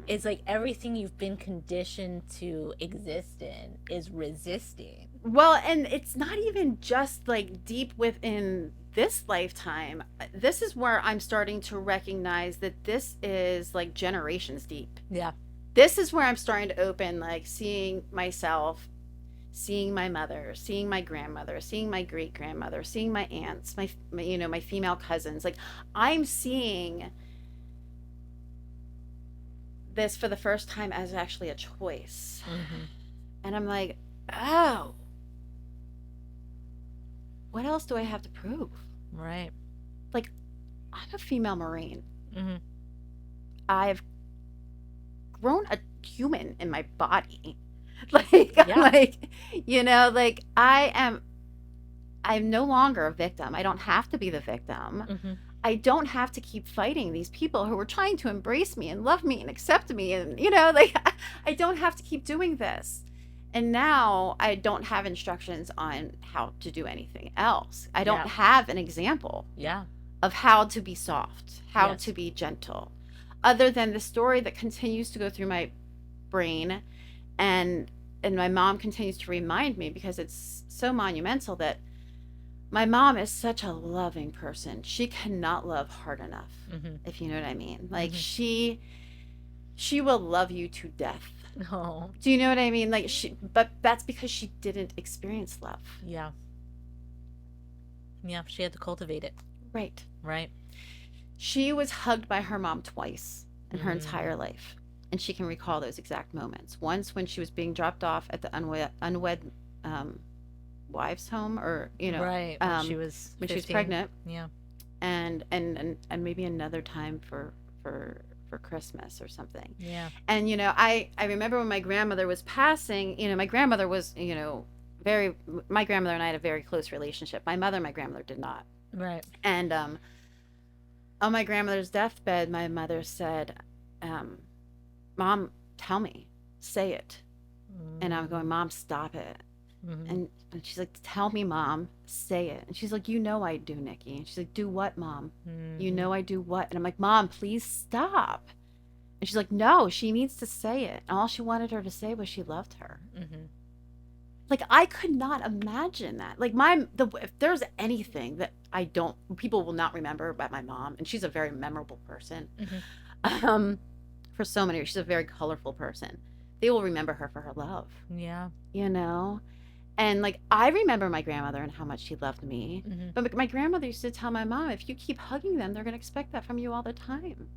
it's like everything you've been conditioned to exist in is resisting. Well, and it's not even just like deep within this lifetime. This is where I'm starting to recognize that this is like generations deep. Yeah. This is where I'm starting to open, like seeing myself, seeing my mother, seeing my grandmother, seeing my great grandmother, seeing my aunts, my my female cousins. Like I'm seeing this for the first time as actually a choice. And I'm like, oh, what else do I have to prove? Right. Like, I'm a female Marine. I've grown a human in my body. Like, Yeah. like, you know, like I'm no longer a victim. I don't have to be the victim. I don't have to keep fighting these people who are trying to embrace me and love me and accept me. And, you know, like I don't have to keep doing this. And now I don't have instructions on how to do anything else. I don't have an example of how to be soft, how to be gentle, other than the story that continues to go through my brain. And my mom continues to remind me, because it's so monumental, that my mom is such a loving person. She cannot love hard enough, if you know what I mean. Like she will love you to death. Oh. Do you know what I mean? Like but that's because she didn't experience love. Yeah. Yeah, she had to cultivate it. Right. Right. She was hugged by her mom twice in her entire life. And she can recall those exact moments. Once when she was being dropped off at the unwed wives' home, or, you know, right. When she was 15. When she was pregnant. Yeah. And maybe another time for Christmas or something. Yeah. And, you know, I remember when my grandmother was passing, you know, my grandmother was, you know, my grandmother and I had a very close relationship. My mother and my grandmother did not. Right. And on my grandmother's deathbed, my mother said, Mom, tell me, say it. And I'm going, Mom, stop it. And she's like, tell me, Mom, say it. And she's like, you know I do, Nikki. And she's like, do what, Mom? You know I do what? And I'm like, Mom, please stop. And she's like, no, she needs to say it. And all she wanted her to say was she loved her. Like, I could not imagine that. Like, if there's anything that people will not remember about my mom, and she's a very memorable person. For so many years, she's a very colorful person. They will remember her for her love. Yeah. You know? And, like, I remember my grandmother and how much she loved me. But my grandmother used to tell my mom, if you keep hugging them, they're going to expect that from you all the time.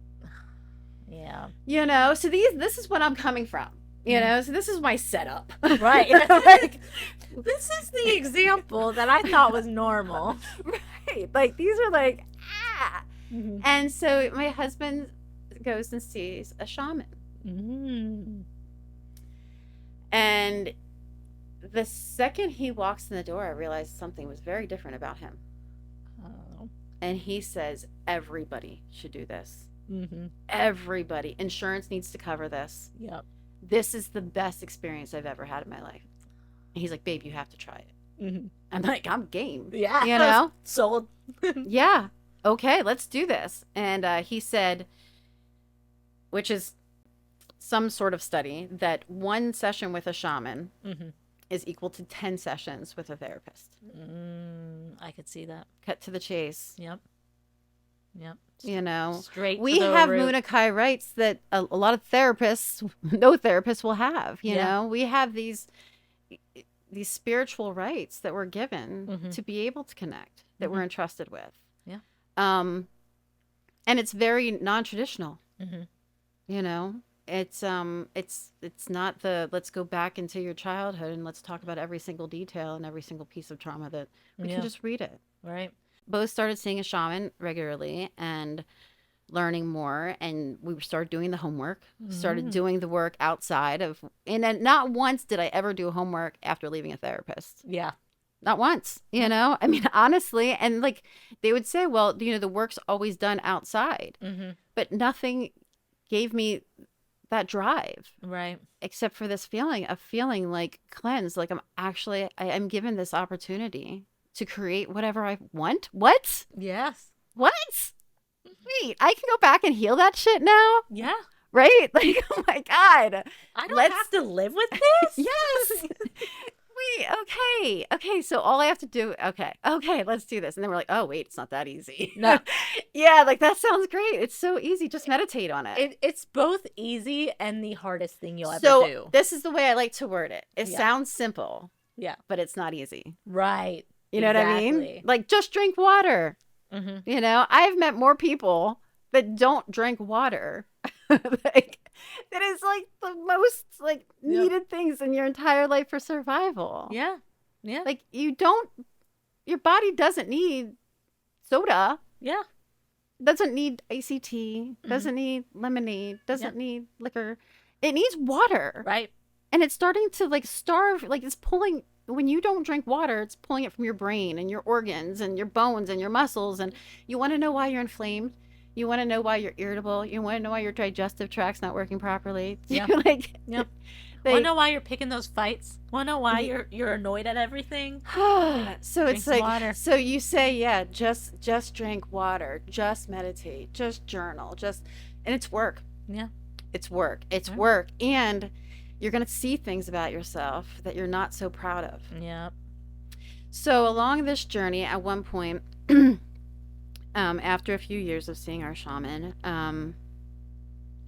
Yeah. You know? So this is what I'm coming from. You know? So this is my setup. Right. Like, this is the example that I thought was normal. Right. Like, these are like, ah. And so my husband goes and sees a shaman. And the second he walks in the door, I realized something was very different about him. And he says, everybody should do this. Everybody. Insurance needs to cover this. Yep. This is the best experience I've ever had in my life. And he's like, babe, you have to try it. I'm like, I'm game. Yeah. You know? Sold. Yeah. Okay, let's do this. And he said, which is some sort of study, that one session with a shaman is equal to 10 sessions with a therapist. I could see that. Cut to the chase. Yep. Yep. You know, Straight. We have Munakai rights that a lot of therapists, no therapist will have. You know, we have these spiritual rights that we're given to be able to connect, that we're entrusted with. Yeah. And it's very non-traditional. You know, it's not the let's go back into your childhood and let's talk about every single detail and every single piece of trauma, that we can just read it. Right. Both started seeing a shaman regularly and learning more, and we started doing the homework, started doing the work outside of, and then not once did I ever do homework after leaving a therapist. Yeah. Not once, you know? I mean, honestly, and like they would say, well, you know, the work's always done outside, but nothing gave me that drive, Right. except for this feeling of feeling like cleansed, like I'm given this opportunity to create whatever I want. What? Yes. What? Wait, I can go back and heal that shit now? Yeah. Right? Like, oh my God. I don't Let's, have to live with this. yes. Wait, okay. So all I have to do, okay, let's do this. And then we're like, oh, wait, it's not that easy. No. Yeah, like that sounds great. It's so easy. Just meditate on it. It's both easy and the hardest thing you'll ever So do. this is the way I like to word it. It Yeah. sounds simple, Yeah. but it's not easy. Right. You know what I mean? Like, just drink water. Mm-hmm. You know, I've met more people that don't drink water. Like, that is like the most like needed things in your entire life for survival. Yeah. Yeah. Like, your body doesn't need soda, yeah. doesn't need iced tea, doesn't need lemonade, doesn't need liquor. It needs water. Right. And it's starting to like starve, like it's pulling, when you don't drink water, it's pulling it from your brain and your organs and your bones and your muscles. And you want to know why you're inflamed. You want to know why you're irritable. You want to know why your digestive tract's not working properly. Yeah. Like, Yep. Want to know why you're picking those fights? Want to know why you're annoyed at everything? So Drink it's like, water. so you say, yeah, just drink water, just meditate, just journal, and it's work. Yeah. It's work. It's work. And you're going to see things about yourself that you're not so proud of. Yeah. So along this journey, at one point, after a few years of seeing our shaman,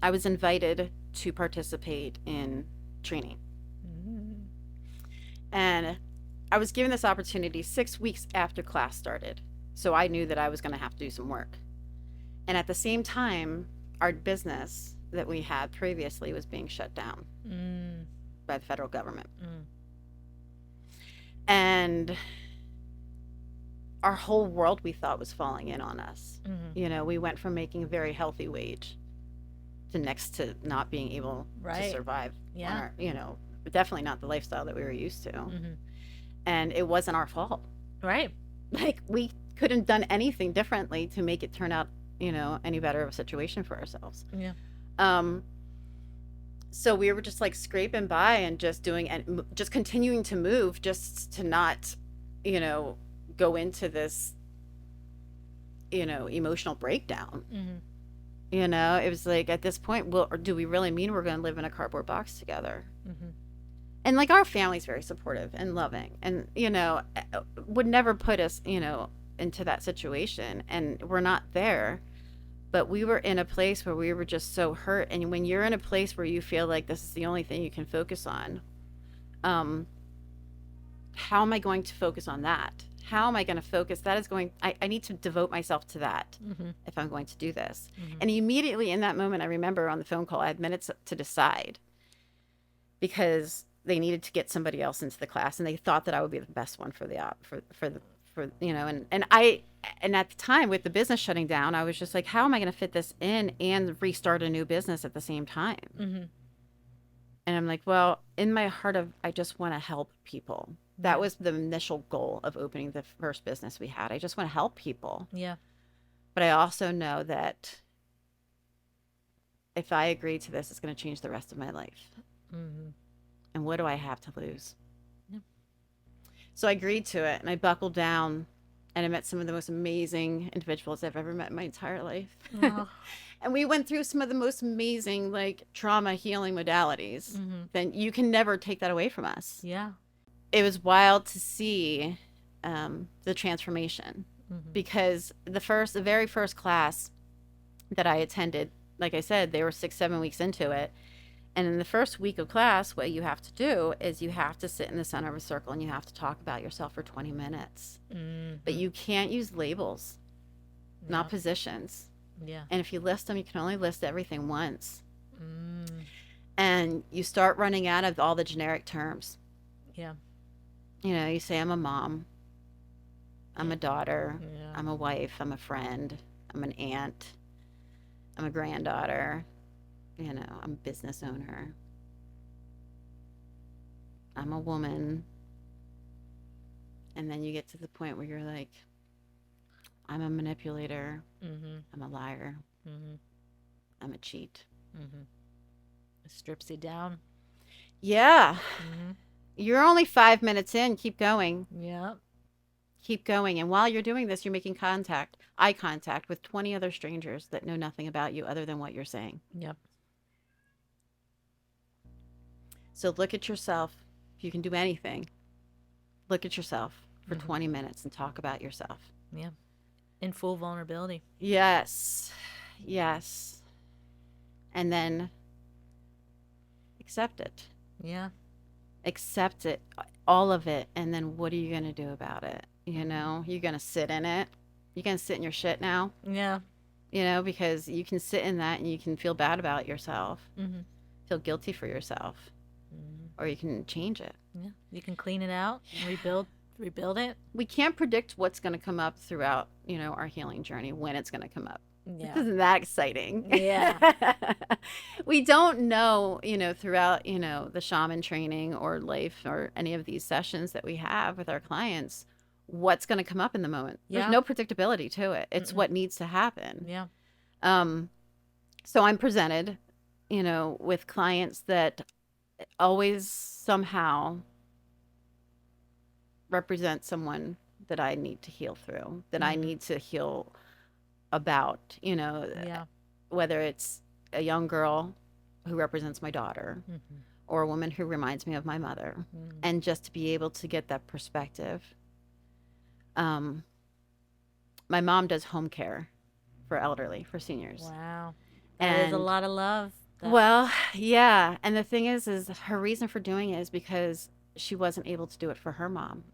I was invited to participate in training. Mm. And I was given this opportunity 6 weeks after class started. So I knew that I was going to have to do some work. And at the same time, our business that we had previously was being shut down by the federal government. And our whole world, we thought, was falling in on us. You know, we went from making a very healthy wage to next to not being able to survive. Yeah. On our, you know, definitely not the lifestyle that we were used to. And it wasn't our fault. Right. Like, we couldn't have done anything differently to make it turn out, you know, any better of a situation for ourselves. Yeah. So we were just like scraping by and just doing, and just continuing to move, just to not, you know, go into this, you know, emotional breakdown. You know, it was like, at this point, well, or do we really mean we're going to live in a cardboard box together? And like, our family's very supportive and loving, and, you know, would never put us, you know, into that situation. And we're not there, but we were in a place where we were just so hurt. And when you're in a place where you feel like this is the only thing you can focus on, how am I going to focus on that? How am I going to focus? That is going, I need to devote myself to that if I'm going to do this. And immediately in that moment, I remember on the phone call, I had minutes to decide, because they needed to get somebody else into the class, and they thought that I would be the best one for you know, and at the time, with the business shutting down, I was just like, how am I going to fit this in and restart a new business at the same time? And I'm like, well, in my heart of, I just want to help people. That was the initial goal of opening the first business we had. I just want to help people. Yeah. But I also know that if I agree to this, it's going to change the rest of my life. And what do I have to lose? So I agreed to it, and I buckled down, and I met some of the most amazing individuals I've ever met in my entire life. And we went through some of the most amazing, like, trauma healing modalities. Then you can never take that away from us. Yeah. It was wild to see the transformation, because the very first class that I attended, like I said, they were 6-7 weeks into it. And in the first week of class, what you have to do is you have to sit in the center of a circle, and you have to talk about yourself for 20 minutes. But you can't use labels, not positions. Yeah. And if you list them, you can only list everything once. And you start running out of all the generic terms. Yeah. You know, you say, I'm a mom, I'm a daughter, I'm a wife, I'm a friend, I'm an aunt, I'm a granddaughter, you know, I'm a business owner, I'm a woman. And then you get to the point where you're like, I'm a manipulator, I'm a liar, I'm a cheat. Strips you down. Yeah. Mm-hmm. You're only 5 minutes in. Keep going. Yeah. Keep going. And while you're doing this, you're making eye contact with 20 other strangers that know nothing about you other than what you're saying. Yep. So look at yourself. If you can do anything, look at yourself for 20 minutes and talk about yourself. Yeah. In full vulnerability. Yes. Yes. And then accept it. Yeah. Accept it, all of it. And then what are you going to do about it? You know, you're going to sit in it. You're going to sit in your shit now. Yeah. You know, because you can sit in that and you can feel bad about yourself, Mm-hmm. feel guilty for yourself, or you can change it. Yeah. You can clean it out, rebuild it. We can't predict what's going to come up throughout, our healing journey, when it's going to come up. Yeah. Isn't that exciting? Yeah. We don't know, throughout, the shaman training or life or any of these sessions that we have with our clients, what's going to come up in the moment. Yeah. There's no predictability to it. It's what needs to happen. Yeah. So I'm presented, with clients that always somehow represent someone that I need to heal through, that I need to heal about, Yeah. whether it's a young girl who represents my daughter or a woman who reminds me of my mother, and just to be able to get that perspective. My mom does home care for elderly, for seniors. Wow. That is a lot of love. Well, yeah. And the thing is her reason for doing it is because she wasn't able to do it for her mom.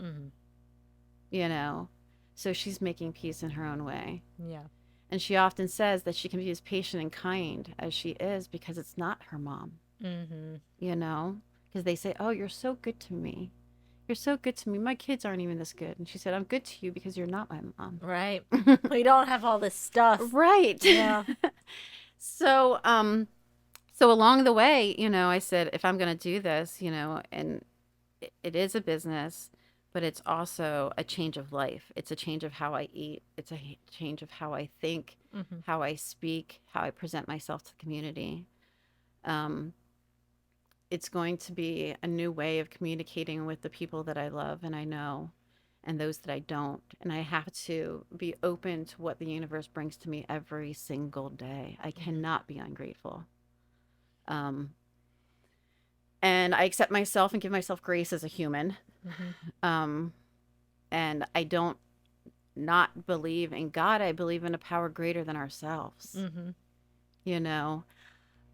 So she's making peace in her own way. Yeah. And she often says that she can be as patient and kind as she is because it's not her mom. Because they say, oh, you're so good to me. You're so good to me. My kids aren't even this good. And she said, I'm good to you because you're not my mom. Right. We don't have all this stuff. Right. Yeah. So along the way, I said, if I'm going to do this, and it is a business, but it's also a change of life. It's a change of how I eat. It's a change of how I think, how I speak, how I present myself to the community. It's going to be a new way of communicating with the people that I love and I know, and those that I don't. And I have to be open to what the universe brings to me every single day. I cannot be ungrateful. And I accept myself and give myself grace as a human. And I don't not believe in God. I believe in a power greater than ourselves.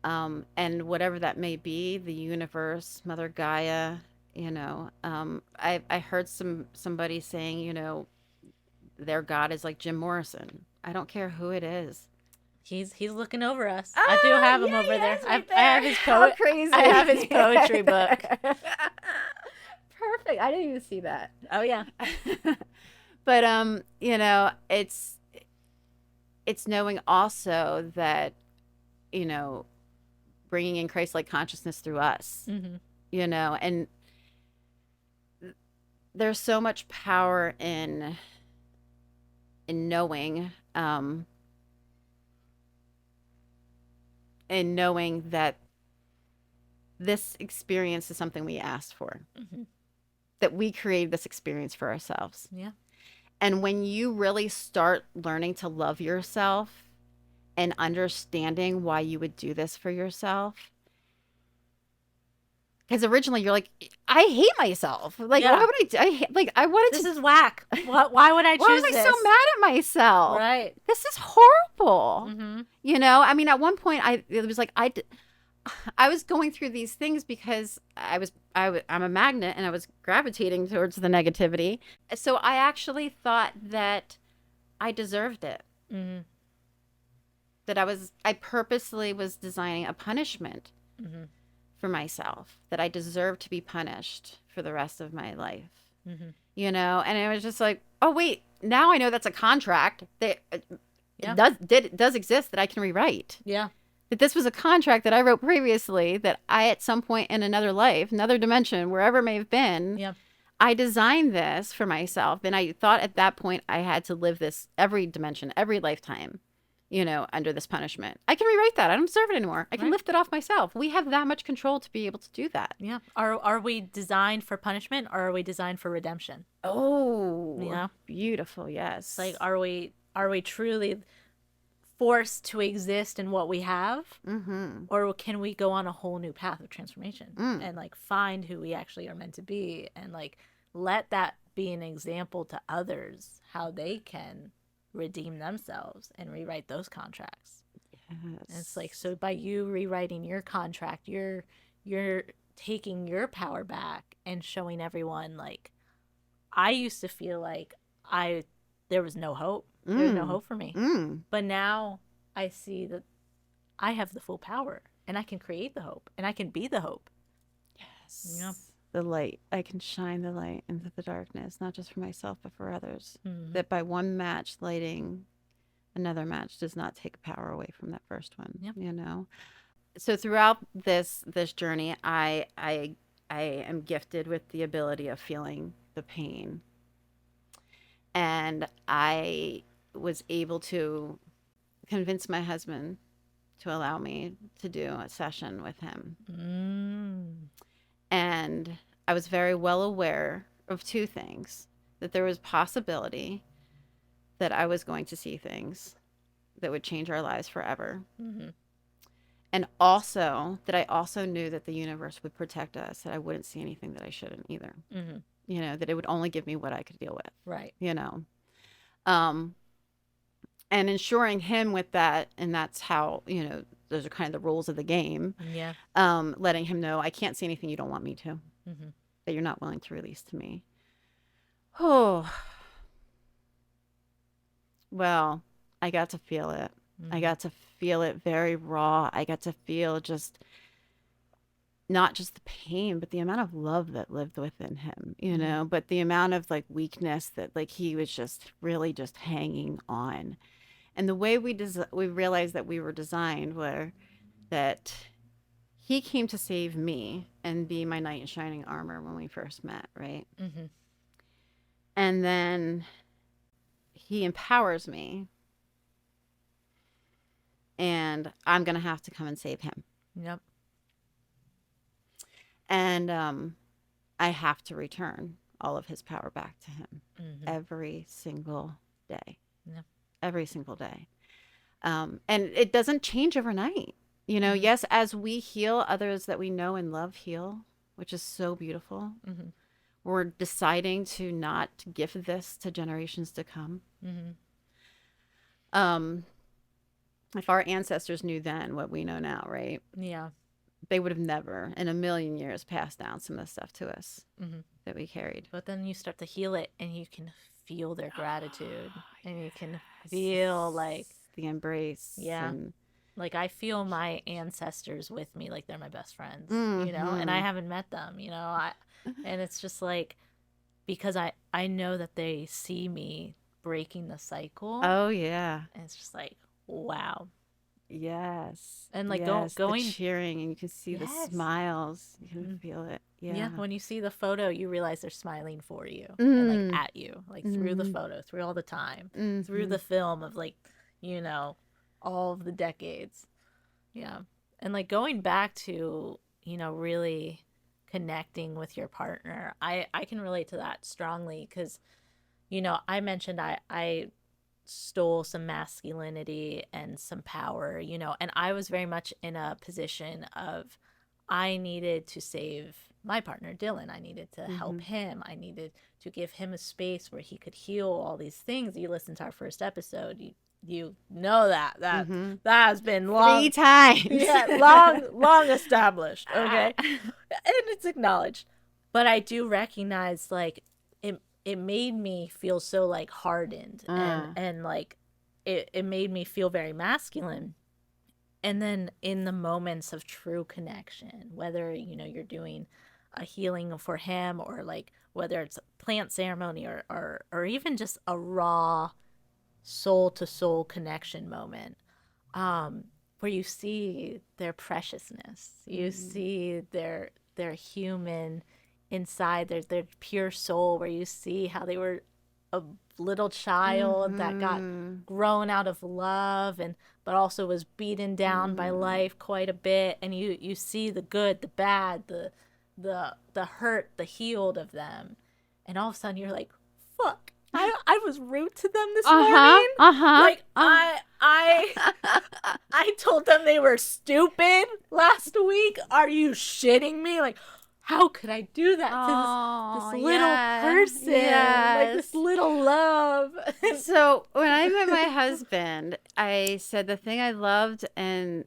And whatever that may be, the universe, Mother Gaia, I heard somebody saying, their God is like Jim Morrison. I don't care who it is. He's looking over us. I do have him over there. Right I have his crazy. I have his poetry book. Perfect. I didn't even see that. Oh yeah. But it's knowing also that, bringing in Christ-like consciousness through us, and there's so much power in knowing, and knowing that this experience is something we asked for, that we created this experience for ourselves. Yeah. And when you really start learning to love yourself and understanding why you would do this for yourself, because originally you're like, I hate myself. Like, why would I do? I wanted This is whack. Why would I choose Why was I so mad at myself? Right. This is horrible. I mean, at one point, it was like I was going through these things because I'm a magnet and I was gravitating towards the negativity. So I actually thought that I deserved it. That I purposely was designing a punishment for myself, that I deserved to be punished for the rest of my life. And it was just like, oh wait, now I know that's a contract that does exist that I can rewrite. Yeah. That this was a contract that I wrote previously, that I, at some point in another life, another dimension, wherever it may have been, I designed this for myself. And I thought at that point I had to live this every dimension, every lifetime, under this punishment. I can rewrite that. I don't deserve it anymore. I can Right. lift it off myself. We have that much control to be able to do that. Yeah. Are we designed for punishment, or are we designed for redemption? You Oh, know, beautiful. Yes. like are we truly forced to exist in what we have, Mm-hmm. or can we go on a whole new path of transformation Mm. and like find who we actually are meant to be, and like let that be an example to others how they can redeem themselves and rewrite those contracts. And it's like, Yes. so by you rewriting your contract, you're taking your power back and showing everyone, like, I used to feel like I there was no hope. There was no Mm. hope for me. Mm. But now I see that I have the full power, and I can create the hope, and I can be the hope. Yes. Yeah. The light. I can shine the light into the darkness, not just for myself, but for others. Mm-hmm. That by one match lighting another match does not take power away from that first one. Yep. So throughout this journey, I am gifted with the ability of feeling the pain, and I was able to convince my husband to allow me to do a session with him. Mm. And I was very well aware of two things: that there was possibility that I was going to see things that would change our lives forever. Mm-hmm. And also that I also knew that the universe would protect us, that I wouldn't see anything that I shouldn't either. Mm-hmm. That it would only give me what I could deal with, Right. Um, and ensuring him with that. And that's how, those are kind of the rules of the game. Yeah. Letting him know I can't see anything you don't want me to, Mm-hmm. that you're not willing to release to me. Oh, well, I got to feel it. Mm-hmm. I got to feel it very raw. I got to feel just not just the pain, but the amount of love that lived within him, but the amount of like weakness that like he was just really just hanging on. And the way we realized that we were designed were that he came to save me and be my knight in shining armor when we first met, right? Mm-hmm. And then he empowers me, and I'm going to have to come and save him. Yep. And I have to return all of his power back to him every single day. Yep. Every single day. And it doesn't change overnight. Yes, as we heal, others that we know and love heal, which is so beautiful. Mm-hmm. We're deciding to not give this to generations to come. Mm-hmm. If our ancestors knew then what we know now, right? Yeah. They would have never in a million years passed down some of the stuff to us that we carried. But then you start to heal it, and you can feel their gratitude, and you can feel like the embrace. Yeah. And like I feel my ancestors with me, like they're my best friends, Mhm. and I haven't met them, and it's just like, because I know that they see me breaking the cycle. Oh yeah. And it's just like, wow. Yes. And like yes. going the cheering, and you can see the Yes. smiles. You can feel it. Yeah. When you see the photo, you realize they're smiling for you and like at you, like through the Mhm. photo, through all the time, Mhm. through the film of like, all of the decades. Yeah. And like going back to, really connecting with your partner, I can relate to that strongly because, I mentioned I stole some masculinity and some power, and I was very much in a position of I needed to save my partner, Dylan. I needed to help him. I needed to give him a space where he could heal all these things. You listened to our first episode. You know that has been long 3 times. Yeah, long established, okay? And it's acknowledged. But I do recognize like it made me feel so like hardened and like it made me feel very masculine. And then in the moments of true connection, whether you're doing a healing for him, or like whether it's a plant ceremony, or even just a raw soul to soul connection moment, where you see their preciousness, you see their human inside, their pure soul, where you see how they were little child that got grown out of love, and but also was beaten down by life quite a bit. And you see the good, the bad, the hurt, the healed of them, and all of a sudden you're like, fuck, I was rude to them this morning. Like I told them they were stupid last week. Are you shitting me? Like, how could I do that to this little person? Like this little love. So when I met my husband, I said the thing I loved and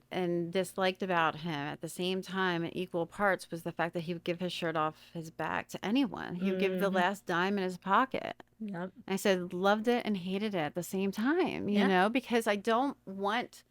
disliked about him at the same time in equal parts was the fact that he would give his shirt off his back to anyone. He would give the last dime in his pocket. Yep. I said loved it and hated it at the same time, you know, because I don't want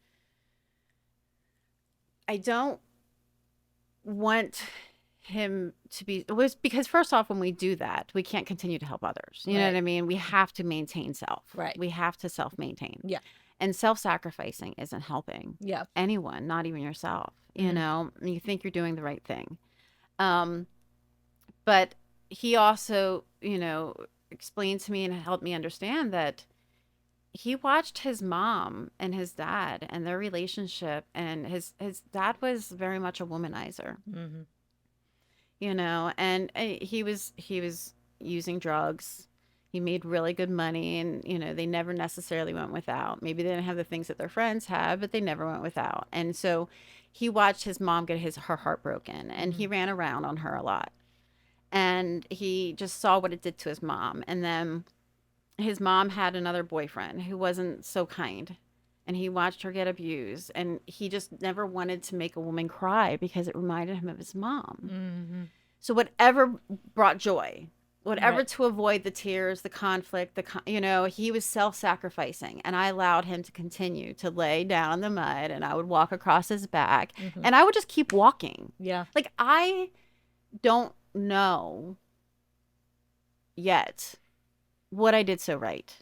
him to be, it was because first off, when we do that, we can't continue to help others. You know what I mean? We have to maintain self. Right. We have to self-maintain. Yeah. And self-sacrificing isn't helping anyone, not even yourself. You know, you think you're doing the right thing. But he also, you know, explained to me and helped me understand that he watched his mom and his dad and their relationship, and his dad was very much a womanizer. You know, and he was using drugs. He made really good money, and you know, they never necessarily went without. Maybe they didn't have the things that their friends had, but they never went without. And so he watched his mom get her heart broken, and he ran around on her a lot. And he just saw what it did to his mom. And then his mom had another boyfriend who wasn't so kind, and he watched her get abused, and he just never wanted to make a woman cry because it reminded him of his mom. So whatever brought joy, whatever to avoid the tears, the conflict, you know, he was self-sacrificing, and I allowed him to continue to lay down in the mud, and I would walk across his back, and I would just keep walking. Yeah. Like, I don't know yet what I did so right.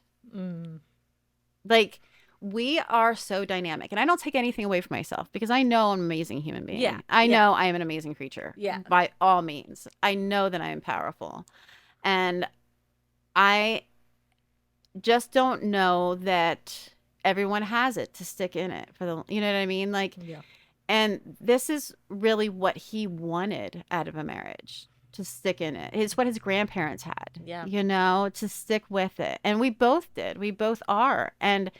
Like, we are so dynamic, and I don't take anything away from myself because I know I'm an amazing human being. I know I am an amazing creature. By all means. I know that I am powerful, and I just don't know that everyone has it to stick in it for the, you know what I mean? Like, and this is really what he wanted out of a marriage, to stick in it. It's what his grandparents had, you know, to stick with it. And we both did. We both are. And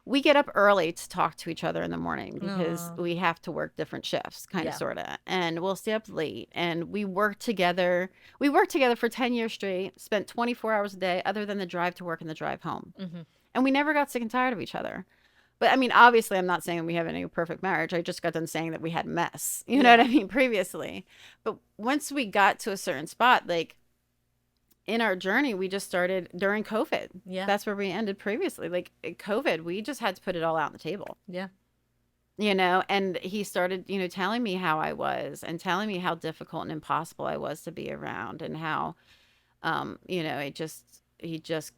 we get up early to talk to each other in the morning because we have to work different shifts, kind of, sort of. And we'll stay up late, and we work together. We worked together for 10 years straight, spent 24 hours a day, other than the drive to work and the drive home. And we never got sick and tired of each other. But I mean, obviously, I'm not saying we have any perfect marriage. I just got done saying that we had a mess, you know what I mean, previously. But once we got to a certain spot, like, in our journey, we just started during COVID. That's where we ended previously. Like, COVID, we just had to put it all out on the table. You know, and he started, you know, telling me how I was, and telling me how difficult and impossible I was to be around, and how, you know, he just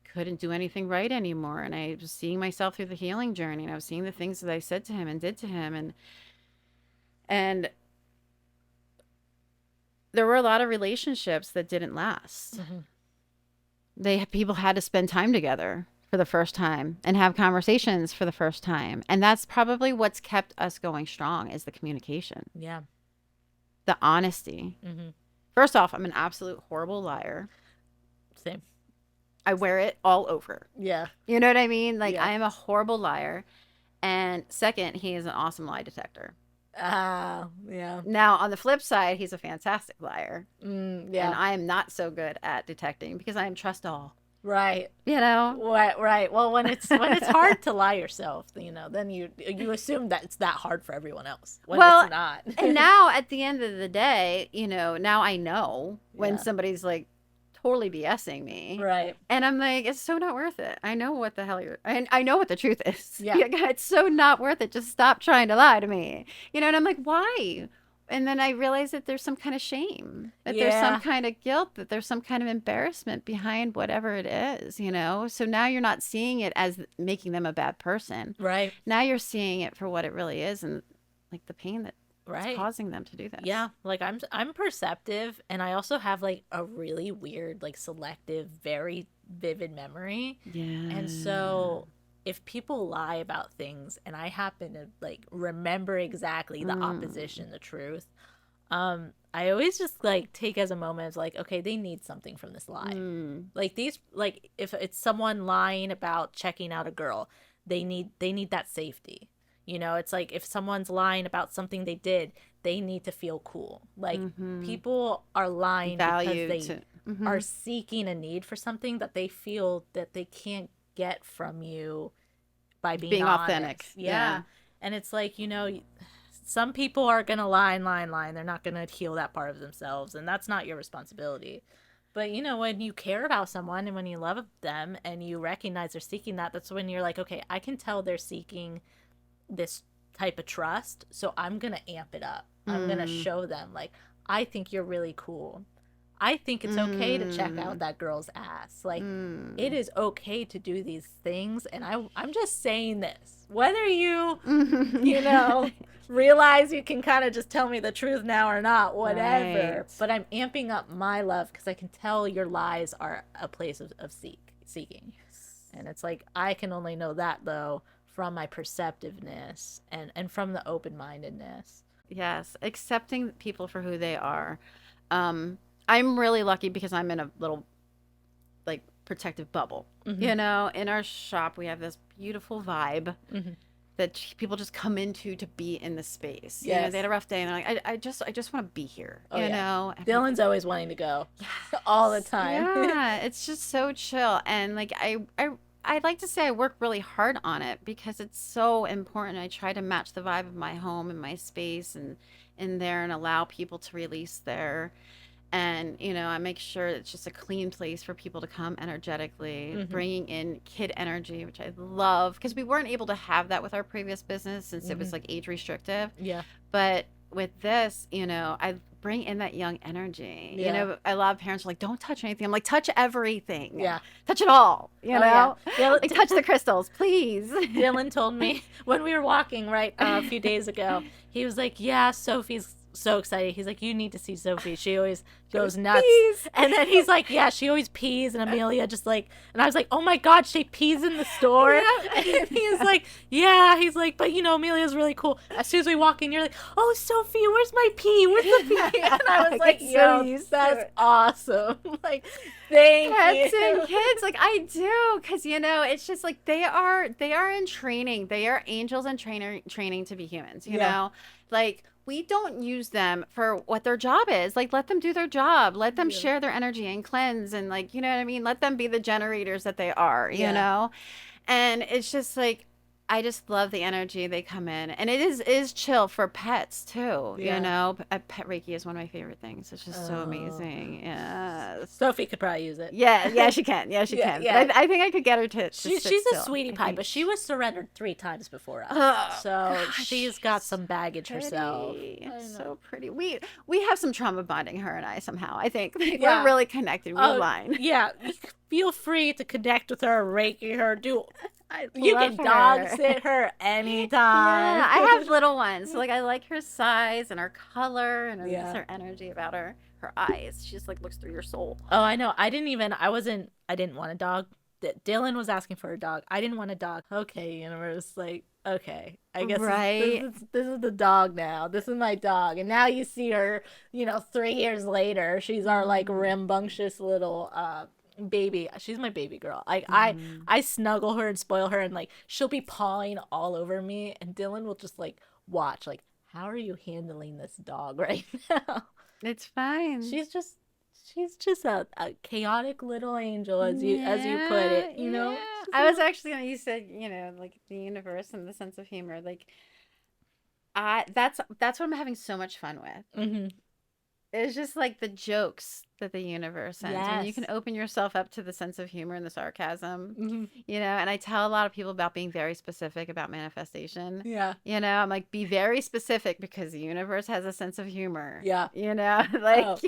couldn't do anything right anymore. And I was seeing myself through the healing journey, and I was seeing the things that I said to him and did to him. And there were a lot of relationships that didn't last. People had to spend time together for the first time and have conversations for the first time. And that's probably what's kept us going strong, is the communication. The honesty. First off, I'm an absolute horrible liar. Same. I wear it all over. You know what I mean? Like, I am a horrible liar. And second, he is an awesome lie detector. Now, on the flip side, he's a fantastic liar. And I am not so good at detecting because I am trust all. Right. You know? Right. Well, when it's hard to lie yourself, you know, then you assume that it's that hard for everyone else. When it's not. And now, at the end of the day, you know, now I know when somebody's like totally BSing me. Right. And I'm like, it's so not worth it. I know what the hell I know what the truth is. It's so not worth it. Just stop trying to lie to me. You know, and I'm like, why? And then I realized that there's some kind of shame, that there's some kind of guilt, that there's some kind of embarrassment behind whatever it is, you know? So now you're not seeing it as making them a bad person. Right. Now you're seeing it for what it really is, and like the pain that Right. causing them to do this. Yeah, like I'm perceptive, and I also have like a really weird, like selective, very vivid memory. And Yeah. so if people lie about things and I happen to like remember exactly the opposition, the truth, I always just like take as a moment as like, okay, they need something from this lie. Like these, like if it's someone lying about checking out a girl, they need that safety. You know, it's like if someone's lying about something they did, they need to feel cool. Like people are lying because Value they to are seeking a need for something that they feel that they can't get from you by being being honest. authentic. Yeah. And it's like, you know, some people are going to lie and lie and lie, and they're not going to heal that part of themselves. And that's not your responsibility. But, you know, when you care about someone and when you love them and you recognize they're seeking that, that's when you're like, okay, I can tell they're seeking this type of trust. So I'm going to amp it up. I'm going to show them, like, I think you're really cool. I think it's okay to check out that girl's ass. Like, it is okay to do these things. And I'm just saying this. Whether you, you know, realize you can kind of just tell me the truth now or not, whatever. Right. But I'm amping up my love because I can tell your lies are a place of seeking. And it's like, I can only know that, though, from my perceptiveness and from the open-mindedness. Yes, accepting people for who they are. I'm really lucky because I'm in a little like protective bubble. You know, in our shop we have this beautiful vibe that people just come into to be in the space. You know, they had a rough day and they're like, I just want to be here. You know, Dylan's always wanting to go all the time. Yeah, it's just so chill. And like I like to say I work really hard on it because it's so important. I try to match the vibe of my home and my space and in there and allow people to release there. And, you know, I make sure it's just a clean place for people to come energetically, bringing in kid energy, which I love because we weren't able to have that with our previous business since it was like age restrictive. Yeah. But with this, you know, I bring in that young energy. You know, a lot of parents are like, don't touch anything. I'm like, touch everything. Yeah. Touch it all. You know? Yeah. Like, touch the crystals, please. Dylan told me when we were walking, right, a few days ago, he was like, yeah, Sophie's so excited. He's like, you need to see Sophie. She always goes nuts. Pees. And then he's like, yeah, she always pees. And Amelia just like, and I was like, oh my God, she pees in the store. And he's like, yeah. He's like, but you know, Amelia's really cool. As soon as we walk in, you're like, oh, Sophie, where's my pee? Where's the pee? And I was like, yo, that's awesome. Like, thank Pets you. and kids, like I do, because you know, it's just like they are in training. They are angels in training to be humans. You know, like we don't use them for what their job is. Like, let them do their job. Let them share their energy and cleanse and, like, you know what I mean? Let them be the generators that they are, you know? And it's just like, I just love the energy they come in. And it is chill for pets too, you know? Pet Reiki is one of my favorite things. It's just so amazing. Yeah. Sophie could probably use it. Yeah, she can. Yeah, she can. Yeah. But I think I could get her to she's sit a still. sweetie pie, but she was surrendered 3 times before us. So she's got some baggage herself. So pretty. We have some trauma bonding, her and I, somehow. I think we're really connected. We're aligned. Yeah. Feel free to connect with her, Reiki her, you can dog sit her anytime. Yeah, I have little ones. So like I like her size and her color and her energy about her. Her eyes. She just like looks through your soul. Oh, I know. I didn't want a dog. Dylan was asking for a dog. I didn't want a dog. Okay, universe, like, okay. I guess this is the dog now. This is my dog. And now you see her, you know, 3 years later. She's our like rambunctious little baby. She's my baby girl. Like I snuggle her and spoil her, and like she'll be pawing all over me, and Dylan will just like watch, like, how are you handling this dog right now? It's fine. She's just a chaotic little angel, as you put it, you know. I was actually you said, you know, like the universe and the sense of humor, like that's what I'm having so much fun with. It's just like the jokes that the universe sends. When you can open yourself up to the sense of humor and the sarcasm, you know, and I tell a lot of people about being very specific about manifestation. Yeah. You know, I'm like, be very specific because the universe has a sense of humor. Yeah. You know, like.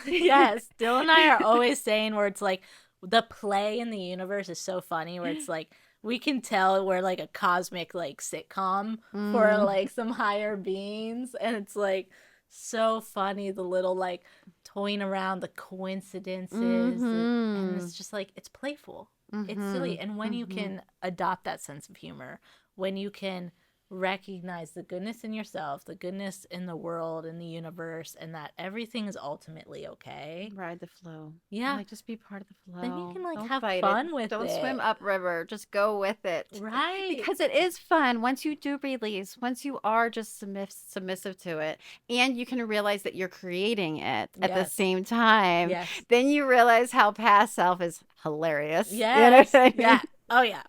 Yes. Dylan and I are always saying where it's like the play in the universe is so funny where it's like, we can tell we're like a cosmic like sitcom for Mm. like some higher beings, and it's like so funny, the little like toying around the coincidences, and Mm-hmm. it's just like it's playful, it's Mm-hmm. silly. And when you Mm-hmm. can adopt that sense of humor, when you can recognize the goodness in yourself, the goodness in the world, in the universe, and that everything is ultimately okay. Ride the flow. Yeah, Like, just be part of the then you flow. can like Don't have fight it. fun with Don't swim it. upriver. Just go with it. Right. Because it is fun once you do release, once you are just submissive to it, and you can realize that you're creating it at the Yes. same time. Yes. Then you realize how past self is hilarious. You know what Yes. I mean? Yeah. Oh yeah.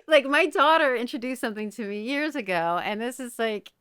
Like, my daughter introduced something to me years ago, and this is like,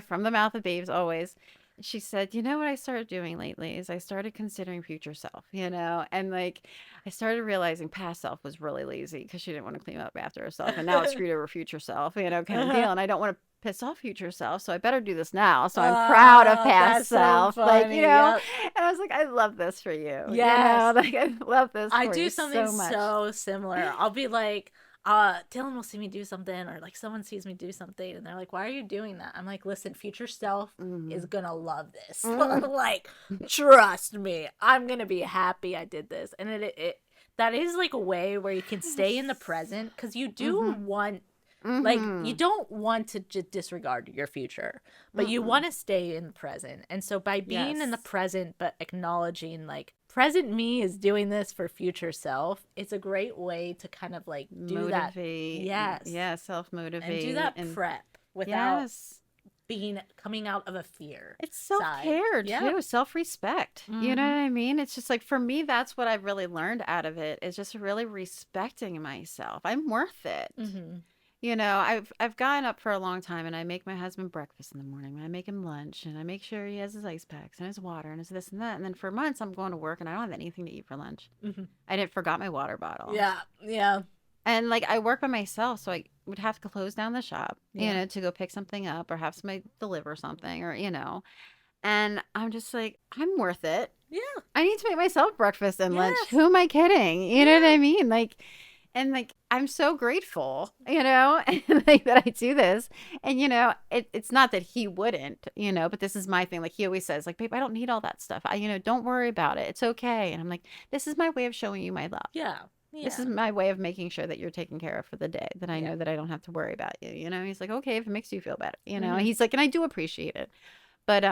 from the mouth of babes always. She said, "You know what I started doing lately is I started considering future self, and like I started realizing past self was really lazy because she didn't want to clean up after herself, and now it screwed over future self, kind of deal. Uh-huh. And I don't want to piss off future self, so I better do this now. So I'm proud of Oh, past that's so self, like, funny. Yep. And I was like, I love this for you, Yes. like I love this I for do you something so much. so similar. I'll be like, Dylan will see me do something, or like someone sees me do something, and they're like, "Why are you doing that?" I'm like, "Listen, future self is Mm. gonna love this. Mm. Like, trust me, I'm gonna be happy I did this." And it that is like a way where you can stay in the Yes. present, because you do Mm-hmm. want, like, you Mm-hmm. don't want to just disregard your future, but you Mm-mm. want to stay in the present. And so by being in the Yes. present but acknowledging like present me is doing this for future self, it's a great way to kind of like do that. Motivate. Yes. Yeah, And do self-motivate. that And prep without yes. being coming out of a fear It's side. self-care Yeah. too, self-respect. You know Mm-hmm. what I mean? It's just like, for me, that's what I've really learned out of it, is just really respecting myself. I'm worth it. Mm-hmm. I've gotten up for a long time, and I make my husband breakfast in the morning. I make him lunch, and I make sure he has his ice packs and his water and his this and that. And then for months, I'm going to work and I don't have anything to eat for lunch. Mm-hmm. I didn't forgot my water bottle. Yeah. Yeah. And like, I work by myself, so I would have to close down the shop, Yeah. to go pick something up or have somebody deliver something, or, and I'm just like, I'm worth it. Yeah. I need to make myself breakfast and lunch. Yes. Who am I kidding? You know what Yeah. I mean? Like, and like, I'm so grateful, and like, that I do this. And it's not that he wouldn't, but this is my thing. Like, he always says, like, "Babe, I don't need all that stuff. Don't worry about it. It's okay." And I'm like, this is my way of showing you my love. Yeah. This is Yeah. my way of making sure that you're taken care of for the day, that I Yeah. know that I don't have to worry about you. He's like, "Okay, if it makes you feel better." Mm-hmm. He's like, and I do appreciate it. But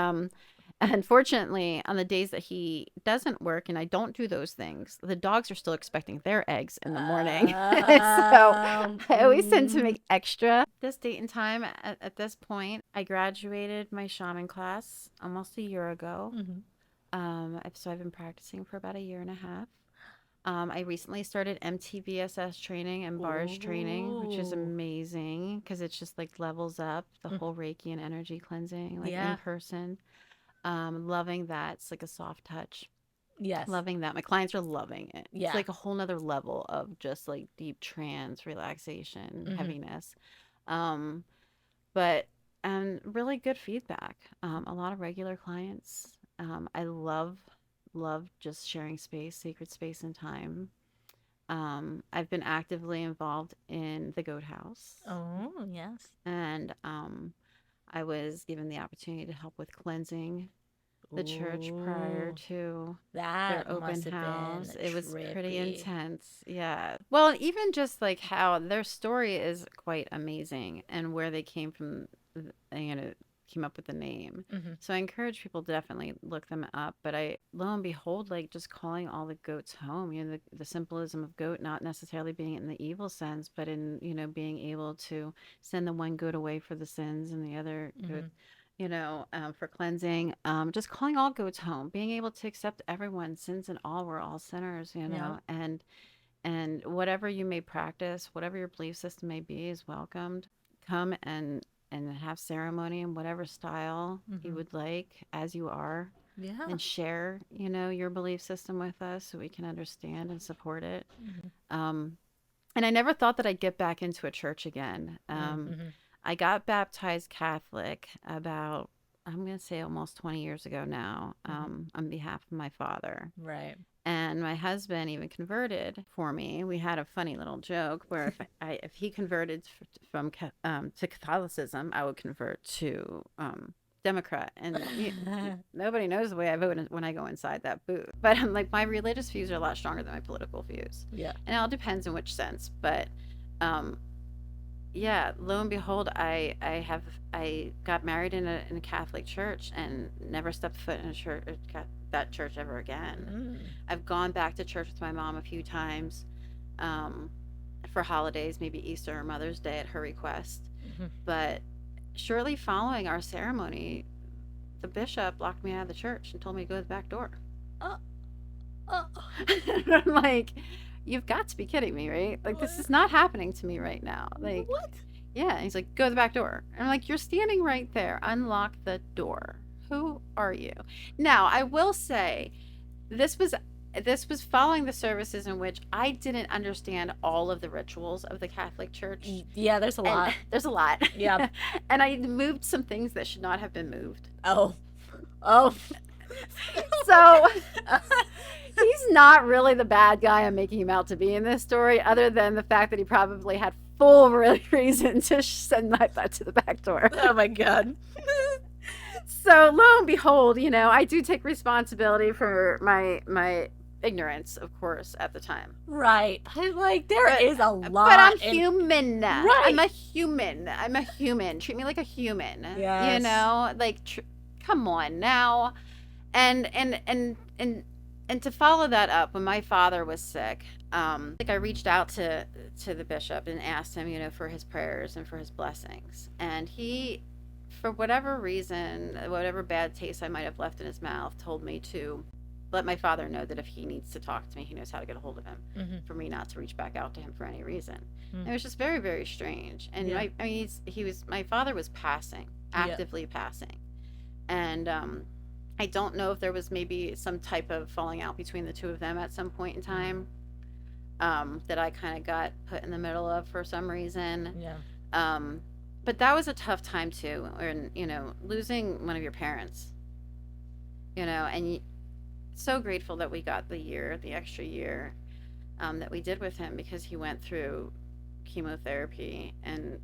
unfortunately, on the days that he doesn't work and I don't do those things, the dogs are still expecting their eggs in the morning. So I always tend to Mm-hmm. make extra. This date and time, at this point, I graduated my shaman class almost a year ago. Mm-hmm. So I've been practicing for about a year and a half. I recently started MTVSS training and barge training, which is Ooh. amazing because it's just like levels up the Mm. whole Reiki and energy cleansing, like, in Yeah. person. Loving that. It's like a soft touch. Yes. Loving that. My clients are loving it. It's Yeah. like a whole nother level of just like deep trance, relaxation, Mm-hmm. heaviness. Um, but really good feedback. A lot of regular clients. I love just sharing space, sacred space and time. I've been actively involved in the goat house, Oh, yes. and I was given the opportunity to help with cleansing the church prior Ooh. to their That open must have been house. It was pretty trippy. intense. Yeah. Well, even just like how their story is quite amazing, and where they came from, came up with the name. Mm-hmm. So I encourage people to definitely look them up. But lo and behold, like, just calling all the goats home, the symbolism of goat, not necessarily being in the evil sense, but in, being able to send the one goat away for the sins and the other goat, Mm-hmm. for cleansing. Just calling all goats home, being able to accept everyone, sins and all, we're all sinners, Yeah. and whatever you may practice, whatever your belief system may be, is welcomed. Come and have ceremony in whatever style you Mm-hmm. would like, as you are, Yeah. and share, your belief system with us so we can understand and support it. Mm-hmm. And I never thought that I'd get back into a church again. Mm-hmm. I got baptized Catholic about I'm going to say almost 20 years ago now, on behalf of my father. Right. And my husband even converted for me. We had a funny little joke where if he converted from to Catholicism, I would convert to Democrat. And nobody knows the way I vote when I go inside that booth. But I'm like, my religious views are a lot stronger than my political views. Yeah. And it all depends in which sense. But yeah, lo and behold, I got married in a Catholic church and never stepped foot in a church that church ever again. I've gone back to church with my mom a few times, for holidays, maybe Easter or Mother's Day at her request. But shortly following our ceremony, the bishop locked me out of the church and told me to go to the back door. I'm like, you've got to be kidding me, right? Like, this is not happening to me right now. Like, what? Yeah. And he's like, go to the back door. And I'm like, you're standing right there. Unlock the door. Who are you? Now, I will say, this was following the services in which I didn't understand all of the rituals of the Catholic Church. Yeah, there's a lot. There's a lot. Yeah. And I moved some things that should not have been moved. Oh. So he's not really the bad guy I'm making him out to be in this story, other than the fact that he probably had full reason to send my butt to the back door. Oh my God. So lo and behold, I do take responsibility for my ignorance, of course, at the time. Right. Like, there is a lot. But I'm human. Right. I'm a human. Treat me like a human. Yes. Like, come on now. And to follow that up, when my father was sick, I reached out to the bishop and asked him, for his prayers and for his blessings. And he, for whatever reason, whatever bad taste I might have left in his mouth, told me to let my father know that if he needs to talk to me, he knows how to get a hold of him, for me not to reach back out to him for any reason. It was just very, very strange. And my father was passing, actively passing. And I don't know if there was maybe some type of falling out between the two of them at some point in time, that I kind of got put in the middle of for some reason. Yeah. But that was a tough time too, and losing one of your parents, and so grateful that we got the extra year, that we did with him, because he went through chemotherapy, and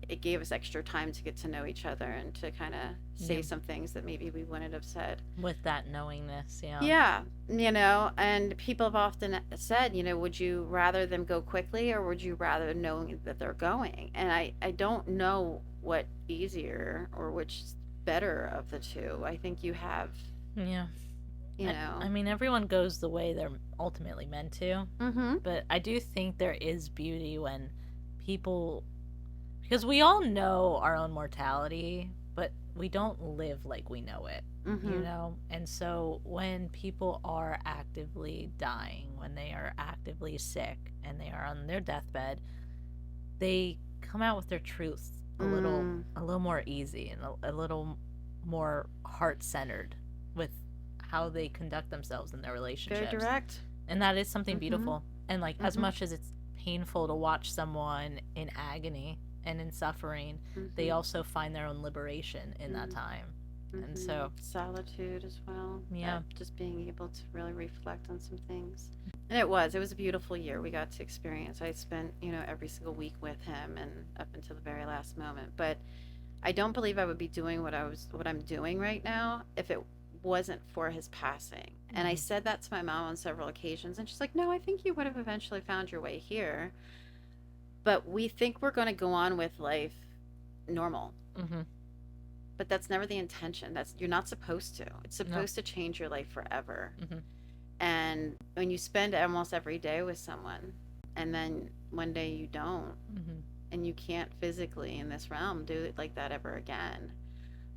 it gave us extra time to get to know each other and to kind of say some things that maybe we wouldn't have said. With that knowingness, Yeah, and people have often said, would you rather them go quickly, or would you rather knowing that they're going? And I don't know what easier or which is better of the two. I think you have, I mean, everyone goes the way they're ultimately meant to. But I do think there is beauty when people, because we all know our own mortality, but we don't live like we know it, And so when people are actively dying, when they are actively sick, and they are on their deathbed, they come out with their truths a little more easy, and a little more heart-centered with how they conduct themselves in their relationships. Very direct. And that is something beautiful. And like, as much as it's painful to watch someone in agony and in suffering, they also find their own liberation in that time. And so solitude as well. Yeah. Just being able to really reflect on some things. And it was a beautiful year we got to experience. I spent, every single week with him, and up until the very last moment. But I don't believe I would be doing what I'm doing right now if it wasn't for his passing. And I said that to my mom on several occasions, and she's like, no, I think you would have eventually found your way here. But we think we're going to go on with life normal. But that's never the intention. You're not supposed to. It's supposed to change your life forever. And when you spend almost every day with someone, and then one day you don't, and you can't physically in this realm do it like that ever again.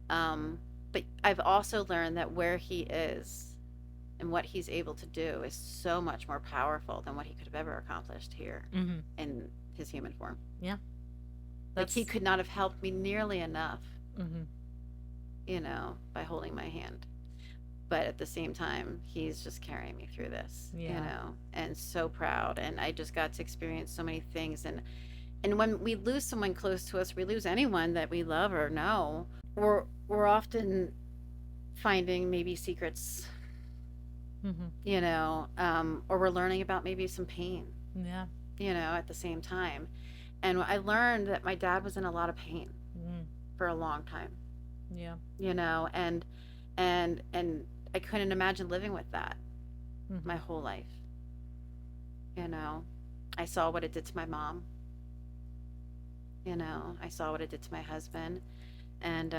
But I've also learned that where he is and what he's able to do is so much more powerful than what he could have ever accomplished here in his human form. Yeah. Like, he could not have helped me nearly enough, by holding my hand. But at the same time, he's just carrying me through this, and so proud. And I just got to experience so many things. And when we lose someone close to us, we lose anyone that we love or know, we're often finding maybe secrets, Mm-hmm. or we're learning about maybe some pain, Yeah. at the same time. And I learned that my dad was in a lot of pain Mm. for a long time, Yeah. and I couldn't imagine living with that my Mm-hmm. whole life. You know, I saw what it did to my mom. I saw what it did to my husband, and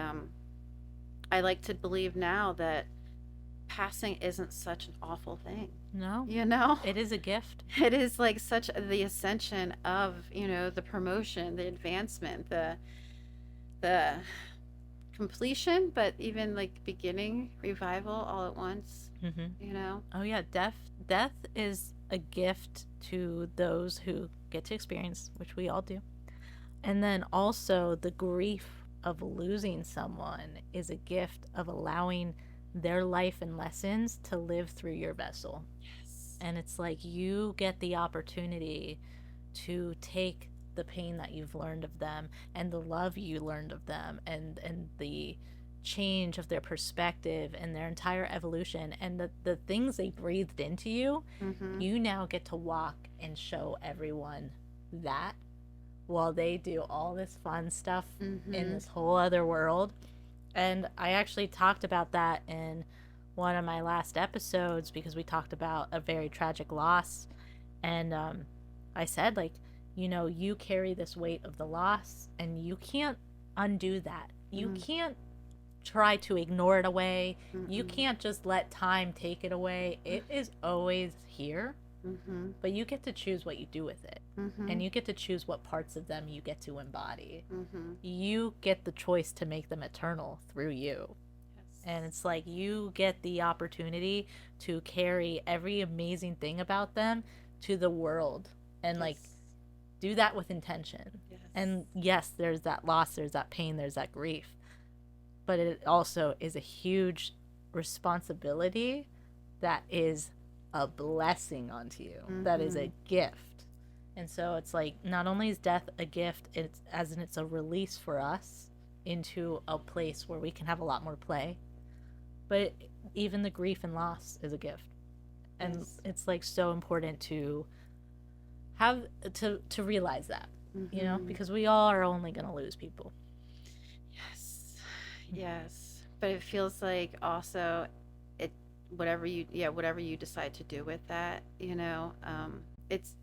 I like to believe now that passing isn't such an awful thing. No, You know, it is a gift. it is like such the ascension of the promotion, the advancement, the completion, but even like beginning, revival all at once. Mm-hmm. You know. Oh yeah, death is a gift to those who get to experience, which we all do. And then also the grief of losing someone is a gift of allowing their life and lessons to live through your vessel. Yes. And it's like you get the opportunity to take the pain that you've learned of them and the love you learned of them and the change of their perspective and their entire evolution and the things they breathed into you, Mm-hmm. you now get to walk and show everyone that while they do all this fun stuff in Mm-hmm. this whole other world. And I actually talked about that in one of my last episodes because we talked about a very tragic loss. And I said, like, you carry this weight of the loss and you can't undo that. You Mm-hmm. can't try to ignore it away. You Mm-hmm. can't just let time take it away. It is always here, Mm-hmm. but you get to choose what you do with it. Mm-hmm. And you get to choose what parts of them you get to embody. Mm-hmm. You get the choice to make them eternal through you. And Yes. it's like you get the opportunity to carry every amazing thing about them to the world and like Yes. do that with intention. Yes. And yes, there's that loss, there's that pain, there's that grief, but it also is a huge responsibility that is a blessing onto you. That is Mm-hmm. a gift. And so it's like not only is death a gift, it's as in it's a release for us into a place where we can have a lot more play. But even the grief and loss is a gift. And Yes. it's like so important to have to realize that, Mm-hmm. because we all are only going to lose people. Yes. Yes. But it feels like also it whatever you decide to do with that,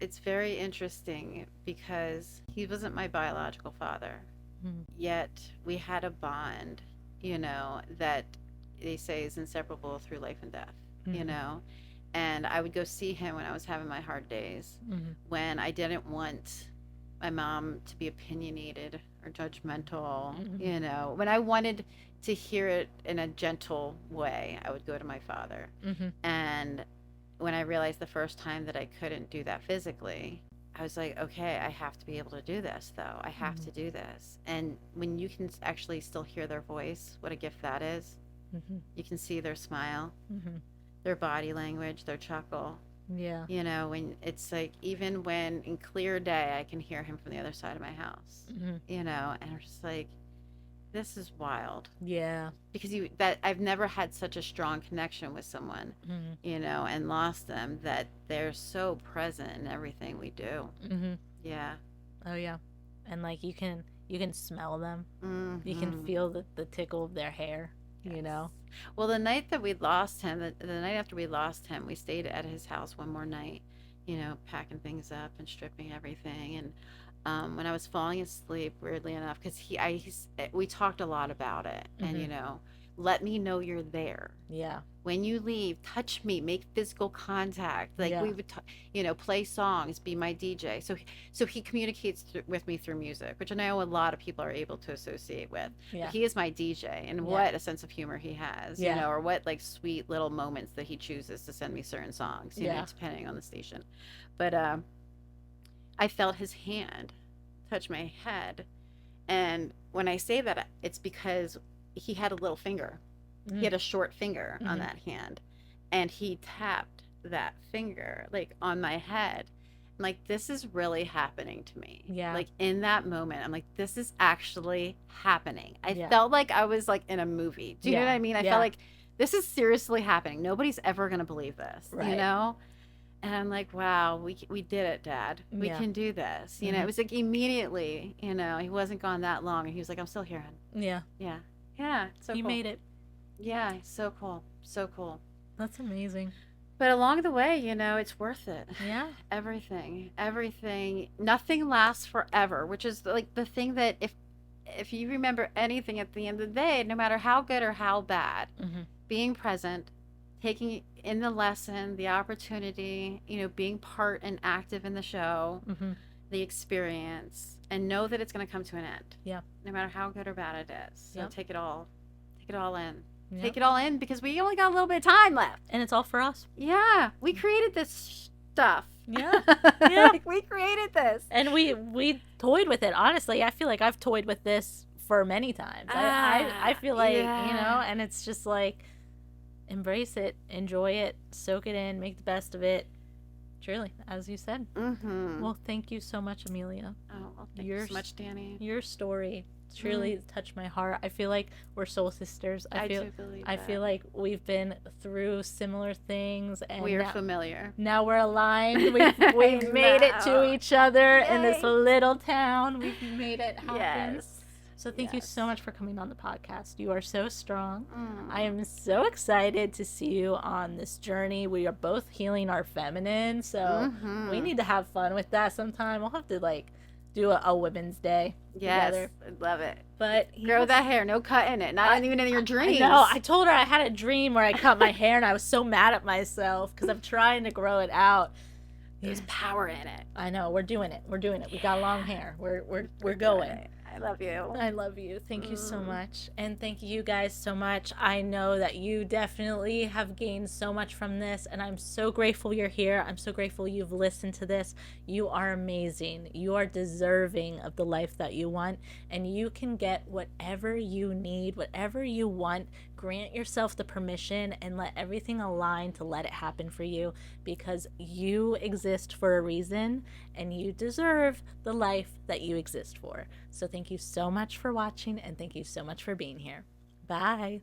it's very interesting because he wasn't my biological father. Mm-hmm. Yet we had a bond, that they say is inseparable through life and death, you Mm-hmm. know. And I would go see him when I was having my hard days, Mm-hmm. when I didn't want my mom to be opinionated or judgmental, Mm-hmm. when I wanted to hear it in a gentle way, I would go to my father. Mm-hmm. And when I realized the first time that I couldn't do that physically, I was like, okay, I have to be able to do this, though. I have Mm-hmm. to do this. And when you can actually still hear their voice, what a gift that is. Mm-hmm. You can see their smile, Mm-hmm. their body language, their chuckle. Yeah. When it's like, even when in clear day, I can hear him from the other side of my house, Mm-hmm. and I'm just like, this is wild. Yeah. Because that I've never had such a strong connection with someone, Mm-hmm. and lost them, that they're so present in everything we do. Mm-hmm. Yeah. Oh yeah. And like you can smell them. You can Mm-hmm. feel the tickle of their hair, you Yes. know. Well, the night that we lost him, the night after we lost him, we stayed at his house one more night, packing things up and stripping everything. And when I was falling asleep, weirdly enough, because we talked a lot about it, and Mm-hmm. let me know you're there. Yeah. When you leave, touch me, make physical contact. Like Yeah. we would, play songs, be my DJ. So he communicates with me through music, which I know a lot of people are able to associate with. But Yeah. he is my DJ, and Yeah. what a sense of humor he has, Yeah. or what like sweet little moments that he chooses to send me certain songs, Yeah. depending on the station. But I felt his hand touch my head, and when I say that, it's because he had a little finger. He Mm-hmm. had a short finger on Mm-hmm. that hand, and he tapped that finger like on my head, like, this is really happening to me. Yeah. Like, in that moment, I'm like, this is actually happening. I Yeah. felt like I was like in a movie. Do you know Yeah. what I mean? I Yeah. felt like this is seriously happening. Nobody's ever going to believe this, you Right. know? And I'm like, wow, we did it, Dad. We Yeah. can do this. You know, it was like immediately, you know, he wasn't gone that long. And he was like, I'm still here, hon. Yeah. Yeah. Yeah. So You cool. made it. Yeah. So cool. So cool. That's amazing. But along the way, you know, it's worth it. Yeah. Everything. Nothing lasts forever, which is like the thing that if you remember anything at the end of the day, no matter how good or how bad, being present, taking in the lesson, the opportunity, you know, being part and active in the show, the experience, and know that it's going to come to an end. Yeah. No matter how good or bad it is. So take it all in. Yep. Take it all in because we only got a little bit of time left. And it's all for us. Yeah. We created this stuff. Yeah. Yeah. Like, we created this. And we toyed with it. Honestly, I feel like I've toyed with this for many times. I feel like, you know, and it's just like, embrace it, enjoy it, soak it in, make the best of it. Truly, as you said. Well, thank you so much, Amelia. Oh, well, thank you so much, Dani. Your story truly touched my heart. I feel like we're soul sisters. I feel like we've been through similar things, and we are familiar. Now we're aligned. We've made it to each other in this little town. We've made it happen. Yes. So thank you so much for coming on the podcast. You are so strong. I am so excited to see you on this journey. We are both healing our feminine, so we need to have fun with that sometime. We'll have to like do a Women's Day together. I love it. But grow that hair, no cut in it, not even in your dreams. No, I told her I had a dream where I cut my hair, and I was so mad at myself because I'm trying to grow it out. There's power in it. I know. We're doing it. We got long hair. We're going. I love you. I love you. Thank you so much. And thank you guys so much. I know that you definitely have gained so much from this, and I'm so grateful you're here. I'm so grateful you've listened to this. You are amazing. You are deserving of the life that you want, and you can get whatever you need, whatever you want. Grant yourself the permission and let everything align to let it happen for you, because you exist for a reason and you deserve the life that you exist for. So thank you so much for watching, and thank you so much for being here. Bye.